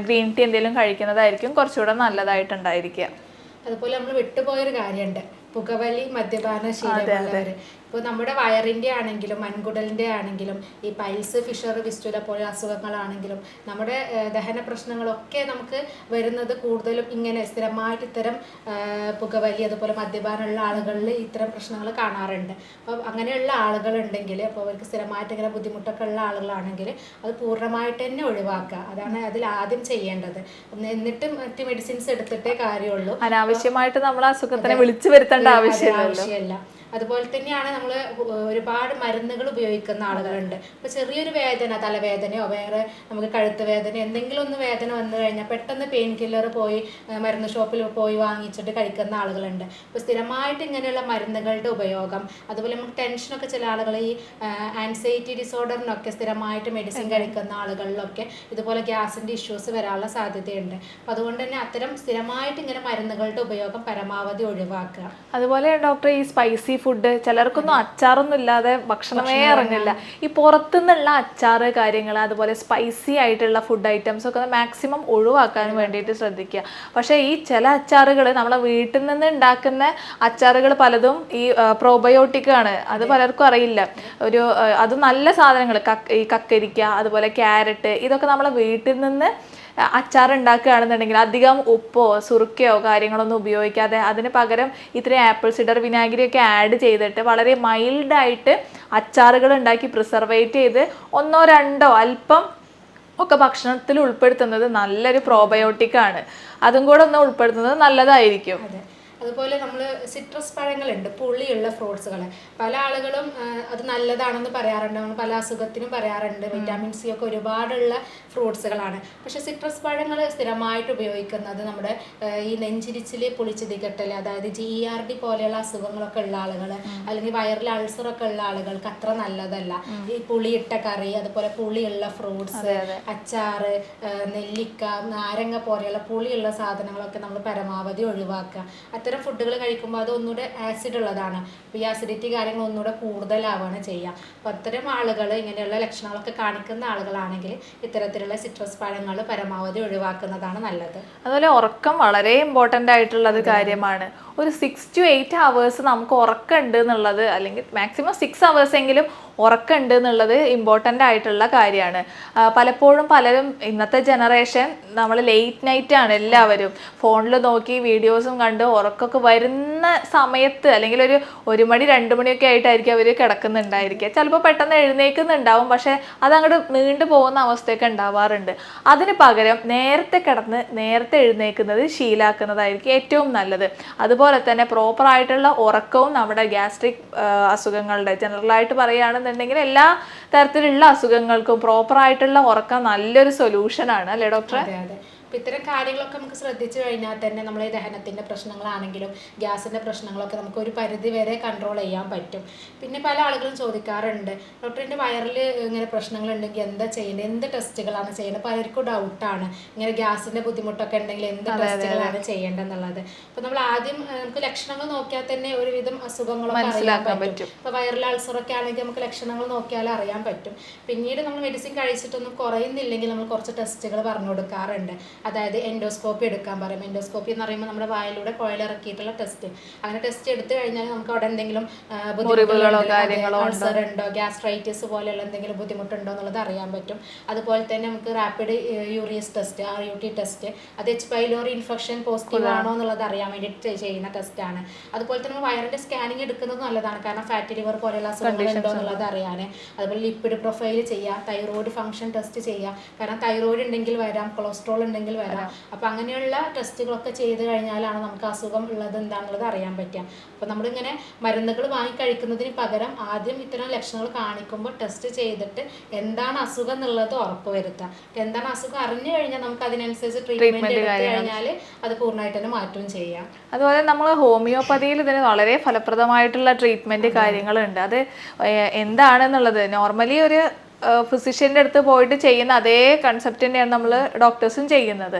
ഗ്രീൻ ടീ എന്തെങ്കിലും കഴിക്കുന്നതായിരിക്കും കുറച്ചുകൂടെ നല്ലതായിട്ടുണ്ടായിരിക്കുക. അതുപോലെ നമ്മൾ വിട്ടുപോയൊരു കാര്യമുണ്ട്, പുകവലി, മദ്യപാന ശീലമുള്ളവർ. ഇപ്പോൾ നമ്മുടെ വയറിൻ്റെ ആണെങ്കിലും മൺകുടലിൻ്റെ ആണെങ്കിലും ഈ പൈൽസ്, ഫിഷർ, വിസ്റ്റുല പോലെ അസുഖങ്ങളാണെങ്കിലും നമ്മുടെ ദഹന പ്രശ്നങ്ങളൊക്കെ നമുക്ക് വരുന്നത് കൂടുതലും ഇങ്ങനെ സ്ഥിരമായിട്ട് ഇത്തരം പുകവലി അതുപോലെ മദ്യപാനമുള്ള ആളുകളിൽ ഇത്തരം പ്രശ്നങ്ങൾ കാണാറുണ്ട്. അപ്പോൾ അങ്ങനെയുള്ള ആളുകളുണ്ടെങ്കിൽ, അപ്പോൾ അവർക്ക് സ്ഥിരമായിട്ട് ഇങ്ങനെ ബുദ്ധിമുട്ടൊക്കെ ഉള്ള ആളുകളാണെങ്കിൽ അത് പൂർണ്ണമായിട്ട് തന്നെ ഒഴിവാക്കുക. അതാണ് അതിൽ ആദ്യം ചെയ്യേണ്ടത്. എന്നിട്ട് മറ്റ് മെഡിസിൻസ് എടുത്തിട്ടേ കാര്യമുള്ളൂ. അനാവശ്യമായിട്ട് നമ്മൾ അസുഖത്തിനെ വിളിച്ചു വരുത്തേണ്ട ആവശ്യമില്ല. അതുപോലെ തന്നെയാണ് നമ്മൾ ഒരുപാട് മരുന്നുകൾ ഉപയോഗിക്കുന്ന ആളുകളുണ്ട്. ഇപ്പോൾ ചെറിയൊരു വേദന, തലവേദനയോ വേറെ നമുക്ക് കഴുത്ത് വേദന എന്തെങ്കിലും ഒന്ന് വേദന വന്നു കഴിഞ്ഞാൽ പെട്ടെന്ന് പെയിൻ കില്ലർ പോയി മരുന്ന് ഷോപ്പിൽ പോയി വാങ്ങിച്ചിട്ട് കഴിക്കുന്ന ആളുകളുണ്ട്. അപ്പോൾ സ്ഥിരമായിട്ട് ഇങ്ങനെയുള്ള മരുന്നുകളുടെ ഉപയോഗം, അതുപോലെ നമുക്ക് ടെൻഷനൊക്കെ ചില ആളുകൾ ഈ ആൻസൈറ്റി ഡിസോർഡറിനൊക്കെ സ്ഥിരമായിട്ട് മെഡിസിൻ കഴിക്കുന്ന ആളുകളിലൊക്കെ ഇതുപോലെ ഗ്യാസിൻ്റെ ഇഷ്യൂസ് വരാനുള്ള സാധ്യതയുണ്ട്. അപ്പോൾ അതുകൊണ്ട് തന്നെ അത്തരം സ്ഥിരമായിട്ട് ഇങ്ങനെ മരുന്നുകളുടെ ഉപയോഗം പരമാവധി ഒഴിവാക്കുക. അതുപോലെ ഡോക്ടർ ഈ സ്പൈസി ഫുഡ് ചിലർക്കൊന്നും അച്ചാറൊന്നും ഇല്ലാതെ ഭക്ഷണമേ ഇറങ്ങില്ല. ഈ പുറത്തുനിന്നുള്ള അച്ചാറ് കാര്യങ്ങൾ അതുപോലെ സ്പൈസി ആയിട്ടുള്ള ഫുഡ് ഐറ്റംസ് ഒക്കെ മാക്സിമം ഒഴിവാക്കാൻ വേണ്ടിയിട്ട് ശ്രദ്ധിക്കുക. പക്ഷേ ഈ ചില അച്ചാറുകൾ നമ്മളെ വീട്ടിൽ നിന്ന് ഉണ്ടാക്കുന്ന അച്ചാറുകൾ പലതും ഈ പ്രോബയോട്ടിക് ആണ്. അത് പലർക്കും അറിയില്ല. അത് നല്ല സാധനങ്ങൾ ഈ കക്കരിക്ക അതുപോലെ ക്യാരറ്റ് ഇതൊക്കെ നമ്മളെ വീട്ടിൽ നിന്ന് അച്ചാർ ഉണ്ടാക്കുകയാണെന്നുണ്ടെങ്കിൽ അധികം ഉപ്പോ സുറുക്കയോ കാര്യങ്ങളൊന്നും ഉപയോഗിക്കാതെ അതിന് പകരം ഇത്രയും ആപ്പിൾ സിഡർ വിനാഗിരിയൊക്കെ ആഡ് ചെയ്തിട്ട് വളരെ മൈൽഡായിട്ട് അച്ചാറുകൾ ഉണ്ടാക്കി പ്രിസർവേറ്റ് ചെയ്ത് 1 or 2 അല്പം ഒക്കെ ഭക്ഷണത്തിൽ ഉൾപ്പെടുത്തുന്നത് നല്ലൊരു പ്രോബയോട്ടിക് ആണ്. അതും കൂടെ ഒന്ന് ഉൾപ്പെടുത്തുന്നത് നല്ലതായിരിക്കും. അതുപോലെ നമ്മൾ സിട്രസ് പഴങ്ങളുണ്ട്, പുളിയുള്ള ഫ്രൂട്ട്സുകൾ. പല ആളുകളും അത് നല്ലതാണെന്ന് പറയാറുണ്ട്, നമ്മൾ പല അസുഖത്തിനും പറയാറുണ്ട്. വിറ്റാമിൻ സി ഒക്കെ ഒരുപാടുള്ള ഫ്രൂട്ട്സുകളാണ്. പക്ഷേ സിട്രസ് പഴങ്ങൾ സ്ഥിരമായിട്ട് ഉപയോഗിക്കുന്നത് നമ്മുടെ ഈ നെഞ്ചിരിച്ചിൽ പുളിച്ചിതികെട്ടൽ, അതായത് GERD പോലെയുള്ള അസുഖങ്ങളൊക്കെ ഉള്ള ആളുകൾ, അല്ലെങ്കിൽ വയറിൽ അൾസറൊക്കെ ഉള്ള ആളുകൾക്ക് അത്ര നല്ലതല്ല. ഈ പുളിയിട്ട കറി, അതുപോലെ പുളിയുള്ള ഫ്രൂട്ട്സ്, അച്ചാറ്, നെല്ലിക്ക, നാരങ്ങ പോലെയുള്ള പുളിയുള്ള സാധനങ്ങളൊക്കെ നമ്മൾ പരമാവധി ഒഴിവാക്കുക. അത്തരം ഫുഡുകൾ കഴിക്കുമ്പോൾ അത് ഒന്നുകൂടെ ആസിഡ് ഉള്ളതാണ്. അപ്പോൾ ഈ ആസിഡിറ്റി കാര്യങ്ങൾ ഒന്നുകൂടെ കൂടുതലാവുകയാണ് ചെയ്യുക. അപ്പോൾ അത്തരം ആളുകൾ, ഇങ്ങനെയുള്ള ലക്ഷണങ്ങളൊക്കെ കാണിക്കുന്ന ആളുകളാണെങ്കിൽ ഇത്തരത്തിലുള്ള സിട്രസ് പഴങ്ങൾ പരമാവധി ഒഴിവാക്കുന്നതാണ് നല്ലത്. അതുപോലെ ഉറക്കം വളരെ ഇമ്പോർട്ടൻ്റ് ആയിട്ടുള്ളത് കാര്യമാണ്. ഒരു 6 to 8 hours നമുക്ക് ഉറക്കമുണ്ട് എന്നുള്ളത്, അല്ലെങ്കിൽ മാക്സിമം 6 hours എങ്കിലും ഉറക്കമുണ്ട് എന്നുള്ളത് ഇമ്പോർട്ടൻ്റ് ആയിട്ടുള്ള കാര്യമാണ്. പലപ്പോഴും പലരും ഇന്നത്തെ ജനറേഷൻ നമ്മൾ ലേറ്റ് നൈറ്റ് ആണ് എല്ലാവരും ഫോണിൽ നോക്കി വീഡിയോസും കണ്ട് ഉറക്കമൊക്കെ വരുന്ന സമയത്ത്, അല്ലെങ്കിൽ ഒരു 1 മണി 2 മണിയൊക്കെ ആയിട്ടായിരിക്കും അവർ കിടക്കുന്നുണ്ടായിരിക്കുക. ചിലപ്പോൾ പെട്ടെന്ന് എഴുന്നേൽക്കുന്നുണ്ടാവും, പക്ഷേ അതങ്ങോട്ട് നീണ്ടു പോകുന്ന അവസ്ഥയൊക്കെ ഉണ്ടാവാറുണ്ട്. അതിന് പകരം നേരത്തെ കിടന്ന് നേരത്തെ എഴുന്നേൽക്കുന്നത് ശീലാക്കുന്നതായിരിക്കും ഏറ്റവും നല്ലത്. അതുപോലെ തന്നെ പ്രോപ്പറായിട്ടുള്ള ഉറക്കവും നമ്മുടെ ഗ്യാസ്ട്രിക് അസുഖങ്ങളുടെ, ജനറലായിട്ട് പറയുകയാണെന്നുണ്ടെങ്കിൽ എല്ലാ തരത്തിലുള്ള അസുഖങ്ങൾക്കും പ്രോപ്പറായിട്ടുള്ള ഉറക്കം നല്ലൊരു സൊല്യൂഷനാണ് അല്ലേ ഡോക്ടറെ? അതെ. അപ്പോൾ ഇത്തരം കാര്യങ്ങളൊക്കെ നമുക്ക് ശ്രദ്ധിച്ചു കഴിഞ്ഞാൽ തന്നെ നമ്മളെ ദഹനത്തിൻ്റെ പ്രശ്നങ്ങളാണെങ്കിലും ഗ്യാസിൻ്റെ പ്രശ്നങ്ങളൊക്കെ നമുക്ക് ഒരു പരിധി വരെ കൺട്രോൾ ചെയ്യാൻ പറ്റും. പിന്നെ പല ആളുകളും ചോദിക്കാറുണ്ട്, ഡോക്ടറിൻ്റെ വയറിൽ ഇങ്ങനെ പ്രശ്നങ്ങളുണ്ടെങ്കിൽ എന്താ ചെയ്യേണ്ടത്, എന്ത് ടെസ്റ്റുകളാണ് ചെയ്യേണ്ടത്? പലർക്കും ഡൗട്ടാണ്, ഇങ്ങനെ ഗ്യാസിൻ്റെ ബുദ്ധിമുട്ടൊക്കെ ഉണ്ടെങ്കിൽ എന്ത് ടെസ്റ്റുകളാണ് ചെയ്യേണ്ടതെന്നുള്ളത്. അപ്പോൾ നമ്മൾ ആദ്യം നമുക്ക് ലക്ഷണങ്ങൾ നോക്കിയാൽ തന്നെ ഒരുവിധം അസുഖങ്ങളൊക്കെ അറിയാൻ പറ്റും. ഇപ്പോൾ വയറിൽ അൾസറൊക്കെ ആണെങ്കിൽ നമുക്ക് ലക്ഷണങ്ങൾ നോക്കിയാൽ അറിയാൻ പറ്റും. പിന്നീട് നമ്മൾ മെഡിസിൻ കഴിച്ചിട്ടൊന്നും കുറയുന്നില്ലെങ്കിൽ നമ്മൾ കുറച്ച് ടെസ്റ്റുകൾ പറഞ്ഞു കൊടുക്കാറുണ്ട്. അതായത് എൻഡോസ്കോപ്പി എടുക്കാൻ പറയും. എൻഡോസ്കോപ്പി എന്ന് പറയുമ്പോൾ നമ്മുടെ വായിലൂടെ കുഴലിറക്കിയിട്ടുള്ള ടെസ്റ്റ്. അങ്ങനെ ടെസ്റ്റ് എടുത്തു കഴിഞ്ഞാൽ നമുക്ക് അവിടെ എന്തെങ്കിലും അൾസർ ഉണ്ടോ, ഗ്യാസ്ട്രൈറ്റിസ് പോലെയുള്ള എന്തെങ്കിലും ബുദ്ധിമുട്ടുണ്ടോ എന്നുള്ളത് അറിയാൻ പറ്റും. അതുപോലെ തന്നെ നമുക്ക് rapid urease test, RUT test, അത് H. പൈലോറി ഇൻഫെക്ഷൻ പോസിറ്റീവ് ആണോ എന്നുള്ളത് അറിയാൻ വേണ്ടിയിട്ട് ചെയ്യുന്ന ടെസ്റ്റാണ്. അതുപോലെ തന്നെ വയറിൻ്റെ സ്കാനിങ് എടുക്കുന്നത് നല്ലതാണ്, കാരണം ഫാറ്റി ലിവർ പോലെയുള്ള അസുഖങ്ങൾ ഉണ്ടോ എന്നുള്ളത് അറിയാൻ. അതുപോലെ ലിപ്പിഡ് പ്രൊഫൈൽ ചെയ്യുക, തൈറോയ്ഡ് ഫംഗ്ഷൻ ടെസ്റ്റ് ചെയ്യുക, കാരണം തൈറോയ്ഡ് ഉണ്ടെങ്കിൽ വരാം, കൊളസ്ട്രോൾ ഉണ്ടെങ്കിൽ വരാം. അപ്പോൾ അങ്ങനെയുള്ള ടെസ്റ്റുകളൊക്കെ ചെയ്ത് കഴിഞ്ഞാലാണ് നമുക്ക് അസുഖം ഉള്ളത് എന്താണെന്നുള്ളത് അറിയാൻ പറ്റുക. അപ്പോൾ നമ്മളിങ്ങനെ മരുന്നുകൾ വാങ്ങി കഴിക്കുന്നതിന് പകരം ആദ്യം ഇത്തരം ലക്ഷണങ്ങൾ കാണിക്കുമ്പോൾ ടെസ്റ്റ് ചെയ്തിട്ട് എന്താണ് അസുഖം എന്നുള്ളത് ഉറപ്പ് വരുത്തുക. എന്താണ് അസുഖം അറിഞ്ഞു കഴിഞ്ഞാൽ നമുക്ക് അതിനനുസരിച്ച് ട്രീറ്റ്മെന്റ് എടുത്തു കഴിഞ്ഞാൽ അത് പൂർണ്ണമായിട്ട് തന്നെ മാറ്റുകയും ചെയ്യാം. അതുപോലെ നമ്മൾ ഹോമിയോപ്പതിയിൽ ഇതിന് വളരെ ഫലപ്രദമായിട്ടുള്ള ട്രീറ്റ്മെന്റ് കാര്യങ്ങളുണ്ട്. അത് എന്താണെന്നുള്ളത് നോർമലി ഒരു ഫിസിഷ്യൻ്റെ അടുത്ത് പോയിട്ട് ചെയ്യുന്ന അതേ കൺസെപ്റ്റ് തന്നെയാണ് നമ്മൾ ഡോക്ടേഴ്സും ചെയ്യുന്നത്.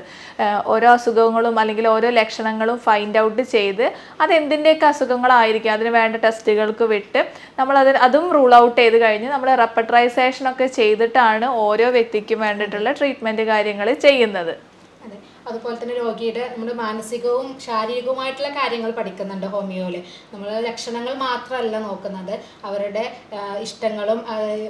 ഓരോ അസുഖങ്ങളും അല്ലെങ്കിൽ ഓരോ ലക്ഷണങ്ങളും ഫൈൻഡ് ഔട്ട് ചെയ്ത് അതെന്തിൻ്റെയൊക്കെ അസുഖങ്ങളായിരിക്കും അതിന് വേണ്ട ടെസ്റ്റുകൾക്ക് വിട്ട് അതും റൂൾ ഔട്ട് ചെയ്ത് കഴിഞ്ഞ് നമ്മൾ റെപ്പട്രൈസേഷനൊക്കെ ചെയ്തിട്ടാണ് ഓരോ വ്യക്തിക്കും വേണ്ടിയിട്ടുള്ള ട്രീറ്റ്മെൻറ്റ് കാര്യങ്ങൾ ചെയ്യുന്നത്. അതുപോലെ തന്നെ രോഗിയുടെ നമ്മുടെ മാനസികവും ശാരീരികവുമായിട്ടുള്ള കാര്യങ്ങൾ പഠിക്കുന്നുണ്ട് ഹോമിയോയിൽ. നമ്മൾ ലക്ഷണങ്ങൾ മാത്രമല്ല നോക്കുന്നത്, അവരുടെ ഇഷ്ടങ്ങളും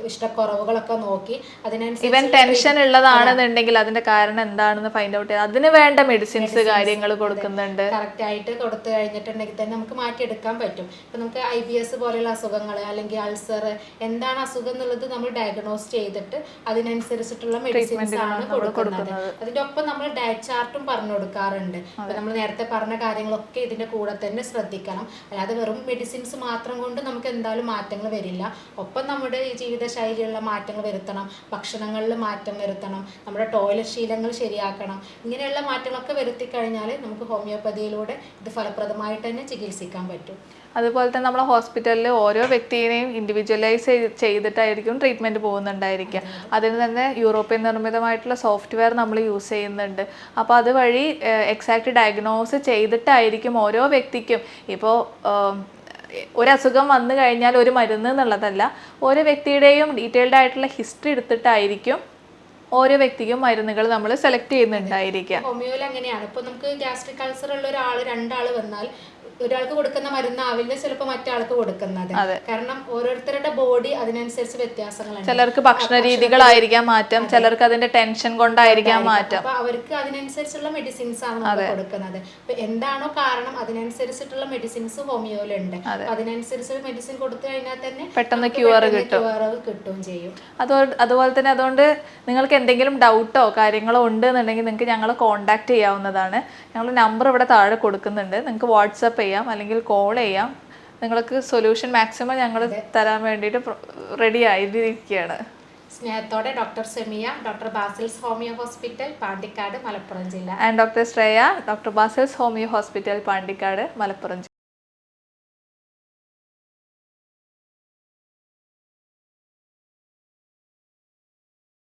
ഇഷ്ടക്കുറവുകളൊക്കെ നോക്കി അതിനനുസരിച്ച് ഇവൻ ടെൻഷൻ ഉള്ളതാണെന്നുണ്ടെങ്കിൽ അതിന്റെ കാരണം എന്താണെന്ന് ഫൈൻഡ് ഔട്ട് ചെയ്ത് അതിന് വേണ്ട മെഡിസിൻസ് കാര്യങ്ങൾ കൊടുക്കുന്നുണ്ട്. കറക്റ്റ് ആയിട്ട് കൊടുത്തു കഴിഞ്ഞിട്ടുണ്ടെങ്കിൽ തന്നെ നമുക്ക് മാറ്റിയെടുക്കാൻ പറ്റും. ഇപ്പം നമുക്ക് IBS പോലെയുള്ള അസുഖങ്ങൾ അല്ലെങ്കിൽ അൾസർ എന്താണ് അസുഖം എന്നുള്ളത് നമ്മൾ ഡയഗ്നോസ് ചെയ്തിട്ട് അതിനനുസരിച്ചിട്ടുള്ള മെഡിസിൻസ് ആണ് കൊടുക്കുന്നത്. അതിൻ്റെ ഒപ്പം നമ്മൾ ഡയറ്റ് ചാർട്ട് ചാർട്ടും പറഞ്ഞു കൊടുക്കാറുണ്ട്. നമ്മൾ നേരത്തെ പറഞ്ഞ കാര്യങ്ങളൊക്കെ ഇതിന്റെ കൂടെ തന്നെ ശ്രദ്ധിക്കണം. അല്ലാതെ വെറും മെഡിസിൻസ് മാത്രം കൊണ്ട് നമുക്ക് എന്തായാലും മാറ്റങ്ങൾ വരില്ല. ഒപ്പം നമ്മുടെ ഈ ജീവിതശൈലിയിലുള്ള മാറ്റങ്ങൾ വരുത്തണം, ഭക്ഷണങ്ങളിൽ മാറ്റം വരുത്തണം, നമ്മുടെ ടോയ്ലറ്റ് ശീലങ്ങൾ ശരിയാക്കണം. ഇങ്ങനെയുള്ള മാറ്റങ്ങളൊക്കെ വരുത്തി കഴിഞ്ഞാൽ നമുക്ക് ഹോമിയോപ്പതിയിലൂടെ ഇത് ഫലപ്രദമായിട്ട് തന്നെ ചികിത്സിക്കാൻ പറ്റും. അതുപോലെ തന്നെ നമ്മളെ ഹോസ്പിറ്റലിൽ ഓരോ വ്യക്തിയെയും ഇൻഡിവിജ്വലൈസ് ചെയ്തിട്ടായിരിക്കും ട്രീറ്റ്മെൻറ്റ് പോകുന്നുണ്ടായിരിക്കുക. അതിന് തന്നെ യൂറോപ്യൻ നിർമ്മിതമായിട്ടുള്ള സോഫ്റ്റ്വെയർ നമ്മൾ യൂസ് ചെയ്യുന്നുണ്ട്. അപ്പോൾ അതുവഴി എക്സാക്റ്റ് ഡയഗ്നോസ് ചെയ്തിട്ടായിരിക്കും ഓരോ വ്യക്തിക്കും, ഇപ്പോൾ ഒരസുഖം വന്നു കഴിഞ്ഞാൽ ഒരു മരുന്ന് എന്നുള്ളതല്ല, ഓരോ വ്യക്തിയുടെയും ഡീറ്റെയിൽഡ് ആയിട്ടുള്ള ഹിസ്റ്ററി എടുത്തിട്ടായിരിക്കും ഓരോ വ്യക്തിക്കും മരുന്നുകൾ നമ്മൾ സെലക്ട് ചെയ്യുന്നുണ്ടായിരിക്കുക. ഹോമിയോയിൽ അങ്ങനെയാണ്. ഇപ്പോൾ നമുക്ക് ഗ്യാസ്ട്രിക് അൾസർ ഉള്ള രണ്ടാൾ വന്നാൽ ഒരാൾക്ക് കൊടുക്കുന്ന മരുന്നാവില്ല ചിലപ്പോൾ മറ്റാൾക്ക് കൊടുക്കുന്നത്. കാരണം ഓരോരുത്തരുടെ ബോഡി അതിനനുസരിച്ച് വ്യത്യാസങ്ങളുണ്ട്. ചിലർക്ക് ഭക്ഷണ രീതികളായിരിക്കാം മാറ്റം, ചിലർക്ക് അതിന്റെ ടെൻഷൻ കൊണ്ടായിരിക്കാം മാറ്റം. അപ്പൊ അവർക്ക് അതിനനുസരിച്ചുള്ള മെഡിസിൻസ് ആണ് നമ്മൾ കൊടുക്കുന്നത്. അപ്പൊ എന്താണോ കാരണം അതിനനുസരിച്ചിട്ടുള്ള മെഡിസിൻസ് ഹോമിയോയിലുണ്ട്. അതിനനുസരിച്ച് മെഡിസിൻ കൊടുത്തു കഴിഞ്ഞാൽ തന്നെ പെട്ടെന്ന് ക്യൂർ കിട്ടുകയും ചെയ്യും. അതുപോലെ തന്നെ അതുകൊണ്ട് നിങ്ങൾക്ക് എന്തെങ്കിലും ഡൗട്ടോ കാര്യങ്ങളോ ഉണ്ട് എന്നുണ്ടെങ്കിൽ നിങ്ങൾക്ക് ഞങ്ങളെ കോൺടാക്ട് ചെയ്യാവുന്നതാണ്. ഞങ്ങൾ നമ്പർ ഇവിടെ താഴെ കൊടുക്കുന്നുണ്ട്. നിങ്ങൾക്ക് വാട്സപ്പ് ചെയ്യാം അല്ലെങ്കിൽ കോൾ ചെയ്യാം. നിങ്ങൾക്ക് സൊല്യൂഷൻ മാക്സിമം ഞങ്ങൾ തരാൻ വേണ്ടിയിട്ട് റെഡി ആയിരിക്കുകയാണ്. സ്നേഹത്തോടെ doctor Semiya, doctor Basil's homeo hospital, Pandikkad, Malappuram ജില്ല. And doctor Shreya, doctor Basil's homeo hospital, Pandikkad, Malappuram ജില്ല.